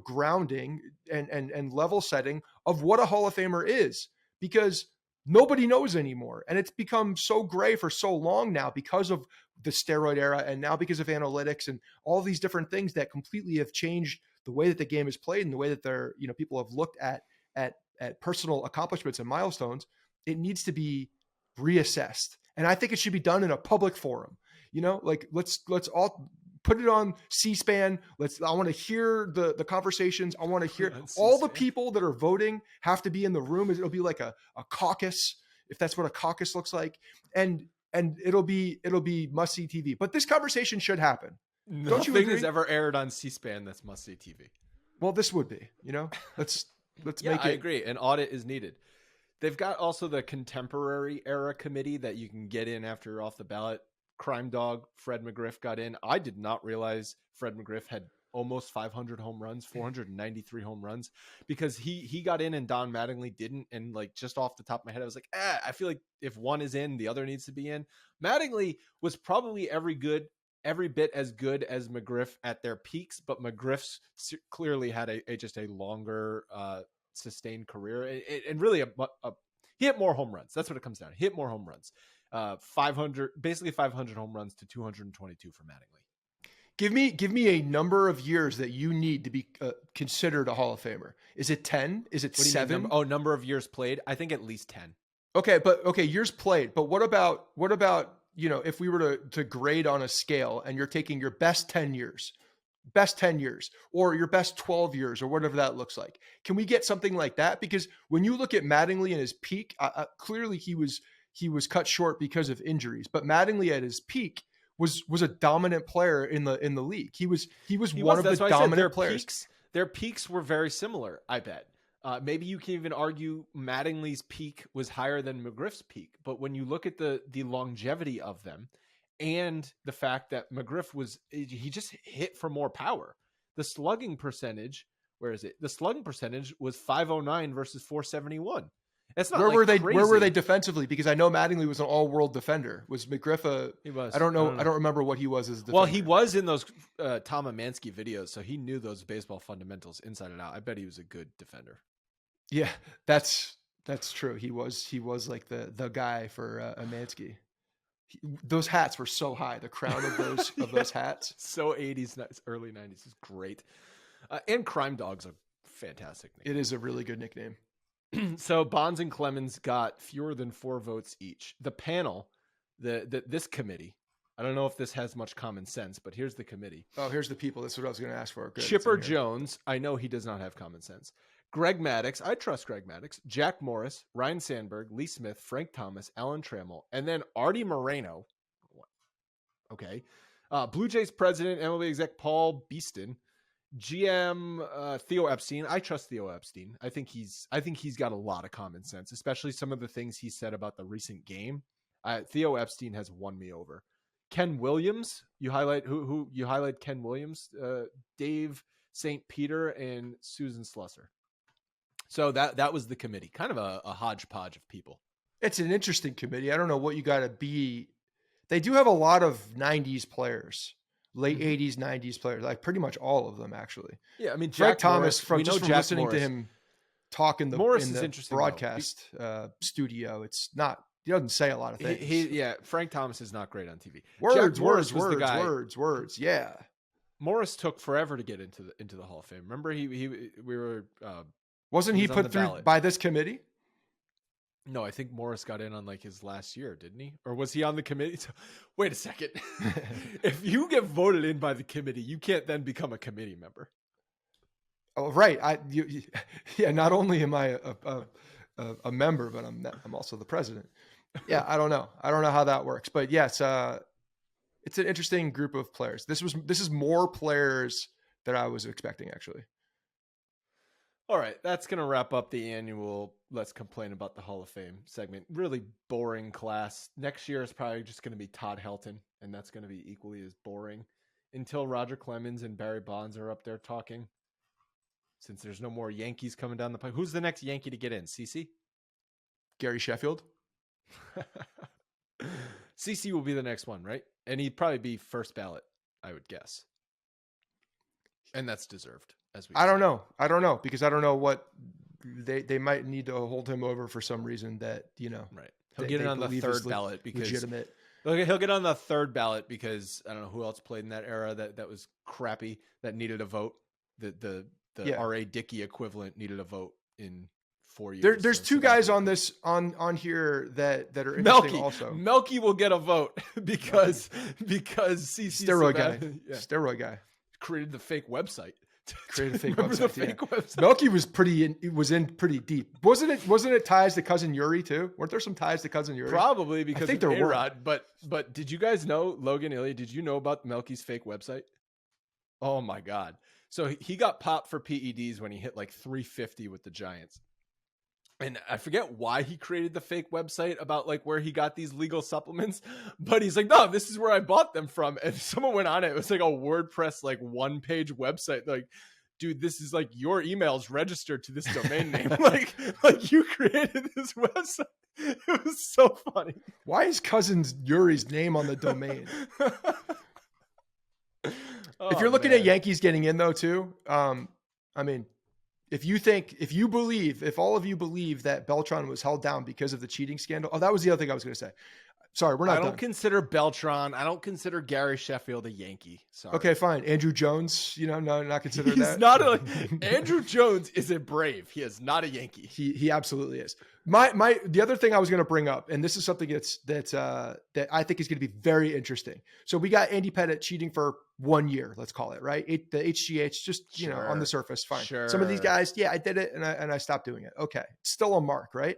grounding and level setting of what a Hall of Famer is, because nobody knows anymore. And it's become so gray for so long now because of the steroid era and now because of analytics and all these different things that completely have changed the way that the game is played and the way that people have looked at at personal accomplishments and milestones, it needs to be reassessed. And I think it should be done in a public forum. Like let's all put it on C-SPAN. I want to hear the conversations. I want to hear all the people that are voting have to be in the room. It'll be like a caucus, if that's what a caucus looks like. And it'll be must-see TV. But this conversation should happen. Don't you agree? Nothing has ever aired on C-SPAN that's must-see TV. Well, this would be, let's make it. I agree. An audit is needed. They've got also the contemporary era committee that you can get in after you're off the ballot. Crime Dog, Fred McGriff got in. I did not realize Fred McGriff had almost 500 home runs, 493 home runs, because he got in and Don Mattingly didn't. And like, just off the top of my head, I was like, I feel like if one is in, the other needs to be in. Mattingly was probably every bit as good as McGriff at their peaks, but McGriff's clearly had just a longer sustained career, and really he hit more home runs. That's what it comes down to. Hit more home runs. 500 home runs to 222 for Mattingly. Give me a number of years that you need to be considered a Hall of Famer. Is it 10? Is it 7? Number of years played. I think at least 10. Okay, years played. But what about if we were to grade on a scale and you're taking your best 10 years, or your best 12 years, or whatever that looks like, can we get something like that? Because when you look at Mattingly and his peak, clearly he was cut short because of injuries. But Mattingly at his peak was a dominant player in the league. He was one of the dominant players. Their peaks were very similar, I bet. Maybe you can even argue Mattingly's peak was higher than McGriff's peak. But when you look at the longevity of them and the fact that McGriff he just hit for more power. The slugging percentage, where is it? The slugging percentage was 509 versus 471. That's not Where were they defensively? Because I know Mattingly was an all-world defender. Was McGriff He was. I don't know. I don't remember what he was as a defender. Well, he was in those Tom Amansky videos, so he knew those baseball fundamentals inside and out. I bet he was a good defender. Yeah, that's true. He was like the guy for Amansky. Those hats were so high. The crown of those hats. So 80s, early 90s is great. And Crime Dog's a fantastic nickname. It is a really good nickname. So Bonds and Clemens got fewer than 4 votes each. The panel, this committee, I don't know if this has much common sense, but here's the committee. Oh, here's the people. That's what I was going to ask for. Good. Chipper Jones, I know he does not have common sense. Greg Maddux, I trust Greg Maddux. Jack Morris, Ryan Sandberg, Lee Smith, Frank Thomas, Alan Trammell, and then Artie Moreno. Okay. Blue Jays president, MLB exec Paul Beeston, GM Theo Epstein. I trust Theo Epstein. I think he's got a lot of common sense, especially some of the things he said about the recent game. Theo Epstein has won me over. Ken Williams, you highlight who you highlight Ken Williams, Dave St. Peter, and Susan Slusser. So that was the committee, kind of a hodgepodge of people. It's an interesting committee. I don't know what you got to be. They do have a lot of 90s players, late 80s, 90s players, like pretty much all of them, actually. Yeah, I mean, Jack Thomas, from listening to him talk in the broadcast studio, it's not, he doesn't say a lot of things. Frank Thomas is not great on TV. Words. Yeah. Morris took forever to get into the Hall of Fame. Remember, wasn't he put through by this committee? No, I think Morris got in on like his last year, didn't he? Or was he on the committee? Wait a second. If you get voted in by the committee, you can't then become a committee member. Oh, right. Not only am I a member, but I'm also the president. Yeah, I don't know how that works, but yes, it's an interesting group of players. This is more players than I was expecting, actually. All right, that's going to wrap up the annual Let's Complain About the Hall of Fame segment. Really boring class. Next year is probably just going to be Todd Helton, and that's going to be equally as boring until Roger Clemens and Barry Bonds are up there talking. Since there's no more Yankees coming down the pipe. Who's the next Yankee to get in? CeCe? Gary Sheffield? CeCe will be the next one, right? And he'd probably be first ballot, I would guess. And that's deserved. I don't know because I don't know what they might need to hold him over for some reason that, right. He'll get it on the third ballot because legitimate. He'll get on the third ballot because I don't know who else played in that era that was crappy, that needed a vote. The R.A. Dickey equivalent needed a vote in 4 years. There's so two that's guys pretty on cool. this on here that are interesting also. Melky will get a vote because CC Steroid Sabat- guy. yeah, Steroid guy. created the fake website. Created a fake Remember website. the fake website? Melky was in pretty deep. Wasn't it ties to cousin Yuri too? Weren't there some ties to cousin Yuri? Probably because I think of there were. A-Rod, but did you guys know, Logan, Ilya, did you know about Melky's fake website? Oh my God. So he got popped for PEDs when he hit like 350 with the Giants. And I forget why he created the fake website about like where he got these legal supplements, but he's like, no, this is where I bought them from. And someone went on it. It was like a WordPress, like 1-page website. Like, dude, this is like your emails registered to this domain name. like you created this website. It was so funny. Why is cousin Yuri's name on the domain? If you're looking at Yankees getting in though too, I mean, if all of you believe that Beltran was held down because of the cheating scandal. Oh, that was the other thing I was going to say. Sorry, we're not I don't done. consider Beltran. I don't consider Gary Sheffield a Yankee. Sorry. Okay, fine. Andrew Jones, no, not consider that. He's not Andrew Jones is a Brave. He is not a Yankee. He absolutely is. The other thing I was going to bring up, and this is something that I think is going to be very interesting. So we got Andy Pettitte cheating for 1 year, let's call it, right? The HGH, just on the surface, fine. Sure. Some of these guys, yeah, I did it, and I stopped doing it. Okay, it's still a mark, right?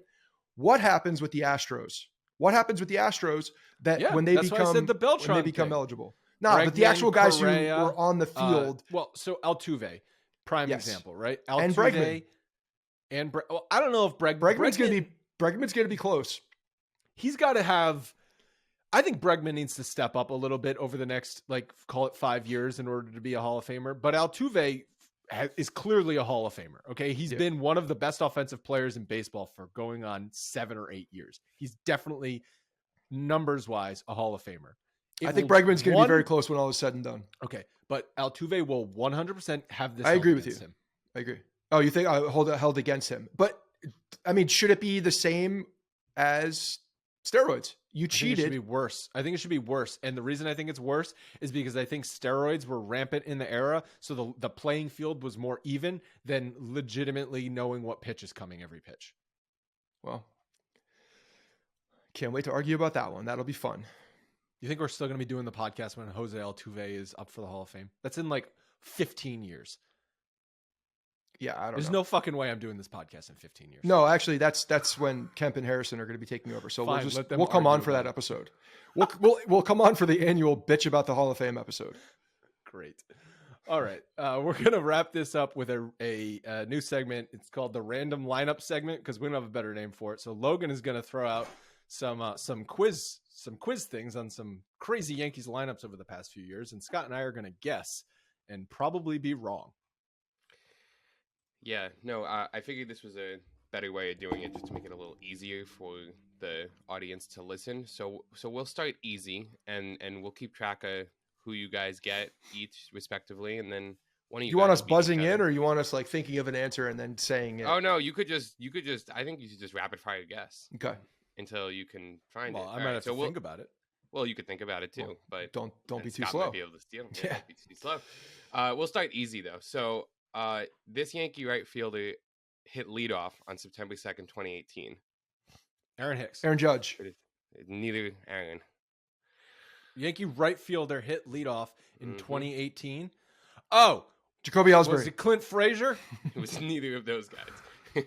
What happens with the Astros? What happens with the Astros when they become eligible? No, but the actual guys Correa, who were on the field. So Altuve, prime example, right? Altuve and Bregman. I don't know if Bregman's going to be close. He's got to have. I think Bregman needs to step up a little bit over the next, call it 5 years in order to be a Hall of Famer. But Altuve is clearly a Hall of Famer. Okay. He's been one of the best offensive players in baseball for going on 7 or 8 years. He's definitely numbers wise a Hall of Famer. I think Bregman's going to be very close when all is said and done. Okay. But Altuve will 100% have this. I agree with you. Him. I agree. Oh, you think I held against him? But I mean, should it be the same as steroids? You cheated. It should be worse. I think it should be worse. And the reason I think it's worse is because I think steroids were rampant in the era. So the playing field was more even than legitimately knowing what pitch is coming every pitch. Well, can't wait to argue about that one. That'll be fun. You think we're still going to be doing the podcast when Jose Altuve is up for the Hall of Fame? That's in 15 years. Yeah, I don't know. There's no fucking way I'm doing this podcast in 15 years. No, actually, that's when Kemp and Harrison are going to be taking over. So Fine, we'll come on for that episode. We'll come on for the annual bitch about the Hall of Fame episode. Great. All right, we're going to wrap this up with a new segment. It's called the Random Lineup segment because we don't have a better name for it. So Logan is going to throw out some quiz things on some crazy Yankees lineups over the past few years, and Scott and I are going to guess and probably be wrong. Yeah, no, I figured this was a better way of doing it just to make it a little easier for the audience to listen. So we'll start easy and we'll keep track of who you guys get each respectively, and then one of you. You want us buzzing in, or you want us thinking of an answer and then saying it? Oh no, you could just. I think you should just rapid fire guess. Okay. Until you can find it. Well, I might have to think about it. Well, you could think about it too, but don't be too Scott slow. Might be able to steal. Yeah, don't be too slow. We'll start easy though. So. This Yankee right fielder hit leadoff on September 2nd, 2018. Aaron Hicks. Aaron Judge. Neither Aaron. Yankee right fielder hit leadoff in 2018. Oh, Jacoby Ellsbury. Was it Clint Frazier? It was neither of those guys.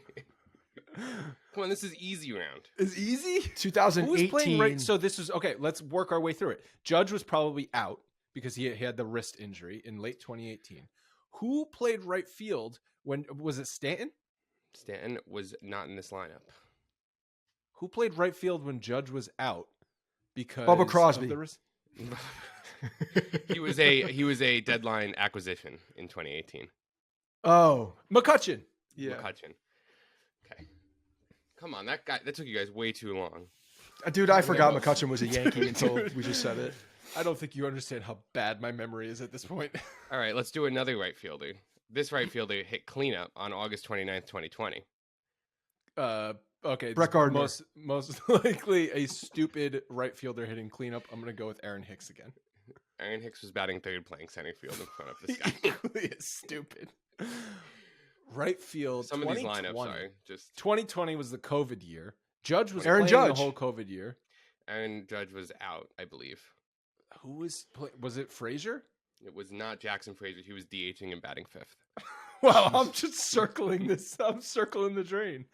Come on, this is easy round. Is easy? 2018. Who was playing right? So this was okay. Let's work our way through it. Judge was probably out because he had the wrist injury in late 2018. Who played right field when was it Stanton? Stanton was not in this lineup. Who played right field when Judge was out? Because Bubba Crosby. He was a deadline acquisition in 2018. Oh, McCutchen. Yeah. McCutchen. Okay. Come on, that took you guys way too long. Dude, I forgot McCutchen was a Yankee until we just said it. I don't think you understand how bad my memory is at this point. All right, let's do another right fielder. This right fielder hit cleanup on August 29th, 2020. Okay. Brett Gardner. Most likely a stupid right fielder hitting cleanup. I'm going to go with Aaron Hicks again. Aaron Hicks was batting third playing center field in front of this guy. Equally as stupid. Right field. Some of these lineups are just 2020 was the COVID year. Judge was Aaron playing Judge. the whole COVID year. Aaron Judge was out, I believe. Who was it? Frazier? It was not Jackson Frazier. He was DHing and batting fifth. Wow, I'm just circling this. I'm circling the drain.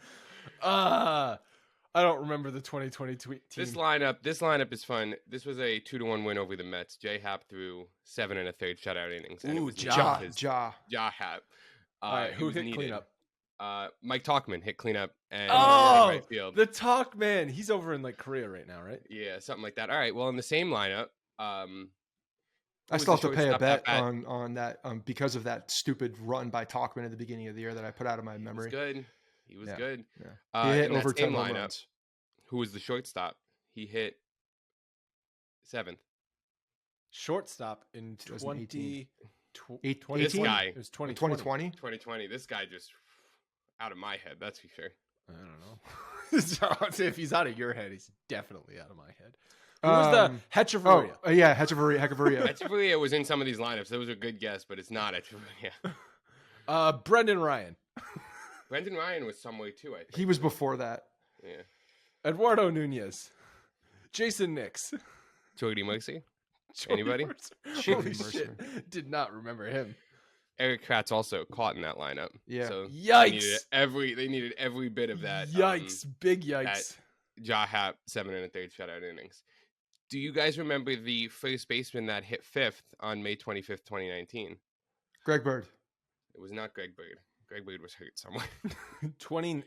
I don't remember the 2020 team. This lineup is fun. This was a 2-1 win over the Mets. J Happ threw 7 1/3 shutout innings. And Ooh, it was Ja. Ja Happ. All right, who hit cleanup? Mike Talkman hit cleanup and right field. The Talk Man. He's over in like Korea right now, right? Yeah, something like that. All right. Well, in the same lineup, I still have to pay a bet on that because of that stupid run by Talkman at the beginning of the year that I put out of my memory. He was good. Yeah. He hit over 10 home runs. Who was the shortstop? He hit 7th. Shortstop in 2018. This guy. It was 2020. 2020. This guy just out of my head. That's for sure. I don't know. If he's out of your head, he's definitely out of my head. Who was the Hechavarria? Oh, yeah, Hechavarria. Hechavarria was in some of these lineups. That was a good guess, but it's not Hechavarria. Brendan Ryan. Brendan Ryan was somewhere too, I think. He was before that. Yeah. Eduardo Nunez. Jason Nix. Jordy Mercer. Anybody? Holy shit. Did not remember him. Eric Kratz also caught in that lineup. Yeah. So yikes. They needed every bit of that. Yikes. Big yikes. Ja Happ 7 1/3 shutout innings. Do you guys remember the first baseman that hit 5th on May 25th, 2019? Greg Bird. It was not Greg Bird. Greg Bird was hurt somewhere.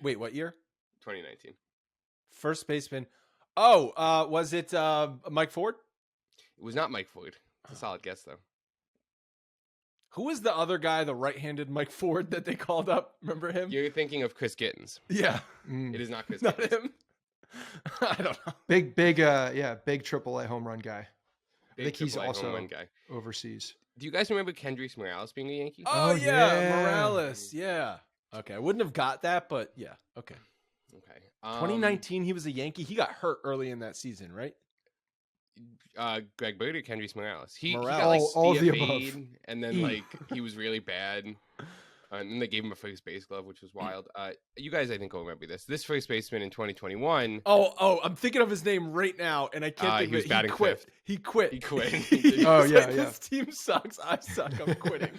Wait, what year? 2019. First baseman. Oh, was it Mike Ford? It was not Mike Ford. It's a solid guess, though. Who was the other guy, the right-handed Mike Ford that they called up? Remember him? You're thinking of Chris Gittins. Yeah. It is not Chris Not Gittins. him. I don't know. Big AAA home run guy. Big I think he's AAA also home run guy. overseas. Do you guys remember Kendrys Morales being a Yankee? Oh yeah, Morales. Yeah. Okay, I wouldn't have got that, but yeah. Okay. Okay. 2019, he was a Yankee. He got hurt early in that season, right? Greg Bird or Kendrys Morales? He Morales. got like All of the CFA'd, above. and then like he was really bad. And then they gave him a first base glove, which was wild. You guys, I think, will remember this. This first baseman in 2021. Oh, I'm thinking of his name right now, and I can't think of it. He quit. He quit. He quit. Oh, yeah, like, yeah. This team sucks. I suck. I'm quitting.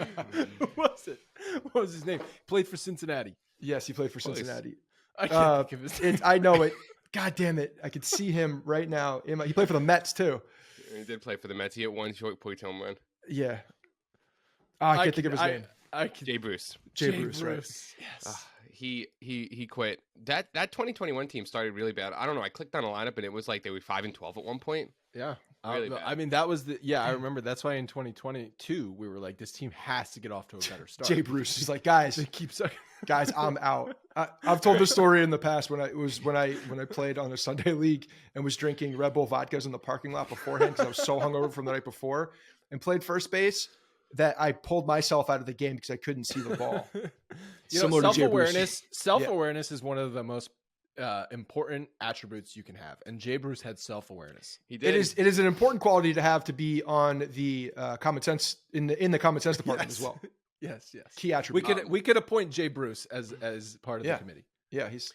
Who was it? What was his name? Played for Cincinnati. Yes, he played for Cincinnati. I can't think of his name. I know it. God damn it. I could see him right now. He played for the Mets, too. He did play for the Mets. He hit one short porch home run. Yeah. I can't think of his name. Jay Bruce. Jay Bruce, right? Yes. He quit. That 2021 team started really bad. I don't know. I clicked on a lineup and it was like they were 5-12 at one point. Yeah. Really bad. I mean, that was I remember that's why in 2022 we were like, this team has to get off to a better start. Jay Bruce is like, guys, They keep sucking. guys, I'm out. I've told this story in the past when I played on a Sunday league and was drinking Red Bull vodkas in the parking lot beforehand because I was so hungover from the night before and played first base that I pulled myself out of the game because I couldn't see the ball. Self-awareness is one of the most important attributes you can have, and Jay Bruce had self-awareness. He did. It is an important quality to have to be on the common sense in the common sense department as well. Yes. Key attribute. We could appoint Jay Bruce as part of the committee. Yeah, he's.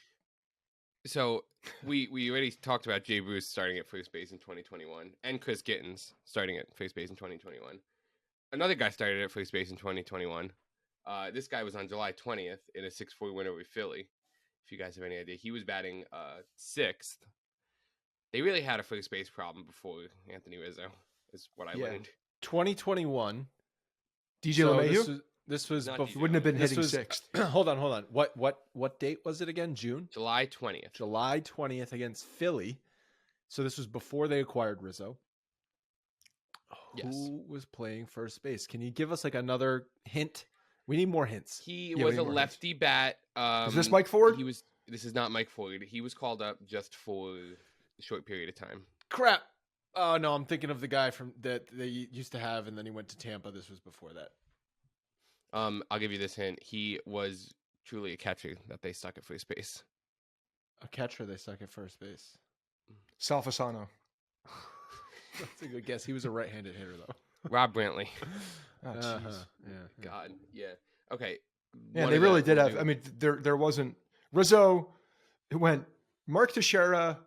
So we already talked about Jay Bruce starting at first base in 2021 and Chris Gittins starting at first base in 2021. Another guy started at first base in 2021. This guy was on July 20th in a 6-4 win over Philly. If you guys have any idea, he was batting 6th. They really had a first base problem before Anthony Rizzo, is what I learned. 2021. DJ LeMahieu? This was Not before, wouldn't have been hitting 6th. Hold on. What date was it again? June? July 20th. July 20th against Philly. So this was before they acquired Rizzo. Yes. Who was playing first base? Can you give us like another hint? We need more hints. He was a lefty bat. Is this Mike Ford? This is not Mike Ford. He was called up just for a short period of time. Crap. Oh no, I'm thinking of the guy from that they used to have, and then he went to Tampa. This was before that. I'll give you this hint. He was truly a catcher that they stuck at first base. A catcher they stuck at first base. Sal Fasano. That's a good guess. He was a right-handed hitter though. Rob Brantley. Oh, jeez. Yeah. God, yeah. Okay. Yeah, one they of really them did will have. do. I mean, there wasn't Rizzo. It went Mark Teixeira,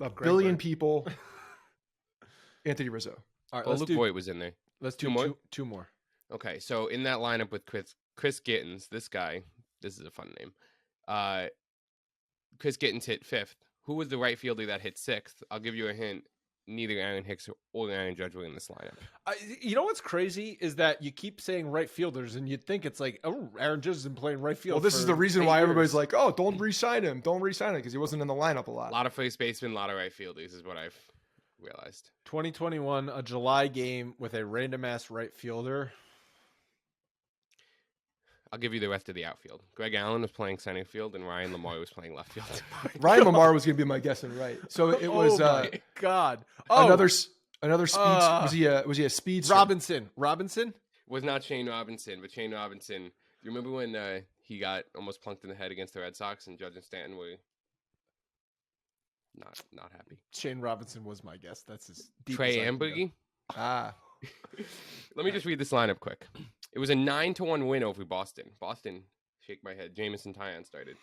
a billion Bird. people, Anthony Rizzo. All right, Well, let's Luke do Voigt was in there. let's Two do more? two more. Okay, so in that lineup with Chris Gittens, this guy, this is a fun name. Chris Gittens hit 5th. Who was the right fielder that hit 6th? I'll give you a hint. Neither Aaron Hicks or Aaron Judge were in this lineup. You know what's crazy is that you keep saying right fielders, and you'd think it's like, oh, Aaron Judge has been playing right field. Well, this for is the reason 8 why everybody's years. like, "Oh, don't re-sign him, because he wasn't in the lineup a A lot." lot of first basemen, a lot of right fielders is what I've realized. 2021, a July game with a random ass right fielder. I'll give you the rest of the outfield. Greg Allen was playing center field, and Ryan Lamar was playing left field. Ryan Lamar was going to be my guess and right. So it was oh my God. Oh, another speed. Was he a speed? Robinson Was not Shane Robinson, but Shane Robinson. Do you remember when he got almost plunked in the head against the Red Sox, and Judge and Stanton were not happy? Shane Robinson was my guess. That's his Trey Ambergy. Let me just read this lineup quick. It was a 9-1 win over Boston. Boston, shake my head. Jamison Tyon started.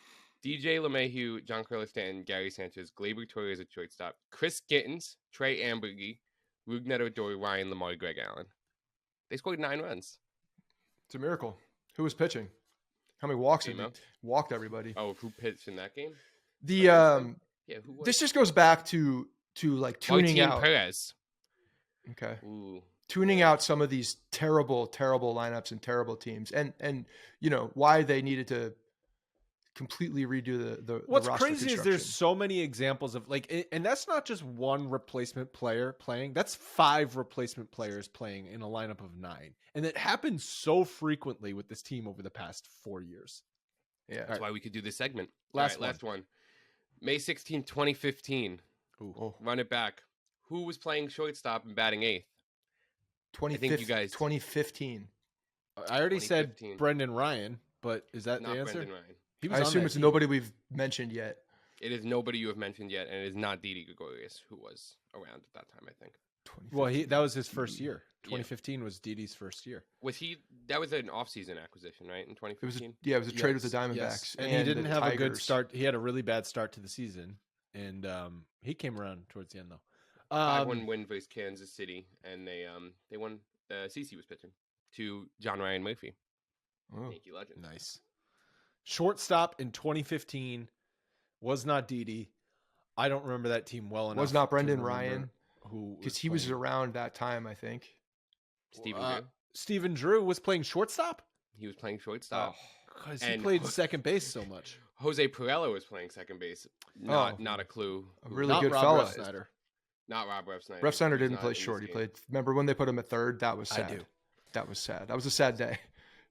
DJ LeMahieu, Giancarlo Stanton, Gary Sanchez, Gleyber Torres at shortstop, Chris Gittens, Trey Ambergy, Rougned Odor, Ryan Lamar, Greg Allen. They scored 9 runs. It's a miracle. Who was pitching? How many walks did he walked everybody? Oh, who pitched in that game? The who was? This just goes back to like tuning Martin out. Perez. Okay. Ooh. Tuning out some of these terrible lineups and terrible teams, and you know why they needed to completely redo the What's roster crazy is there's so many examples of like, and that's not just one replacement player playing. That's 5 replacement players playing in a lineup of 9, and it happens so frequently with this team over the past 4 years. Yeah, That's why we could do this segment. Last one. May 16, 2015. Ooh. Run it back. Who was playing shortstop and batting 8th? 2015. I already said Brendan Ryan, but is that Not the answer? Brendan Ryan. He was I on assume that it's team. nobody we've mentioned yet. It is nobody you have mentioned yet, and it is not Didi Gregorius, who was around at that time, I think. Well, that was his first year. 2015 was Didi's first year. Was he? That was an off-season acquisition, right? In 2015. It was a trade with the Diamondbacks, yes. And he didn't have a good start. He had a really bad start to the season, and he came around towards the end though. 5-1 win versus Kansas City, and they won. CC was pitching to John Ryan Murphy, Yankee legend. Nice. Shortstop in 2015 was not Didi. I don't remember that team well enough. Was not Brendan Ryan, who because he was around that time, I think. Steven Drew. Drew was playing shortstop. He was playing shortstop. Because he played second base so much. Jose Pirello was playing second base. Not a clue. A really good fella. Not Rob Refsnyder. Refsnyder didn't play short. He played. Remember when they put him at third? That was sad. I do. That was sad. That was a sad day.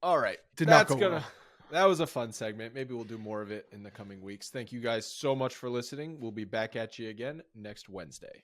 All right. That was a fun segment. Maybe we'll do more of it in the coming weeks. Thank you guys so much for listening. We'll be back at you again next Wednesday.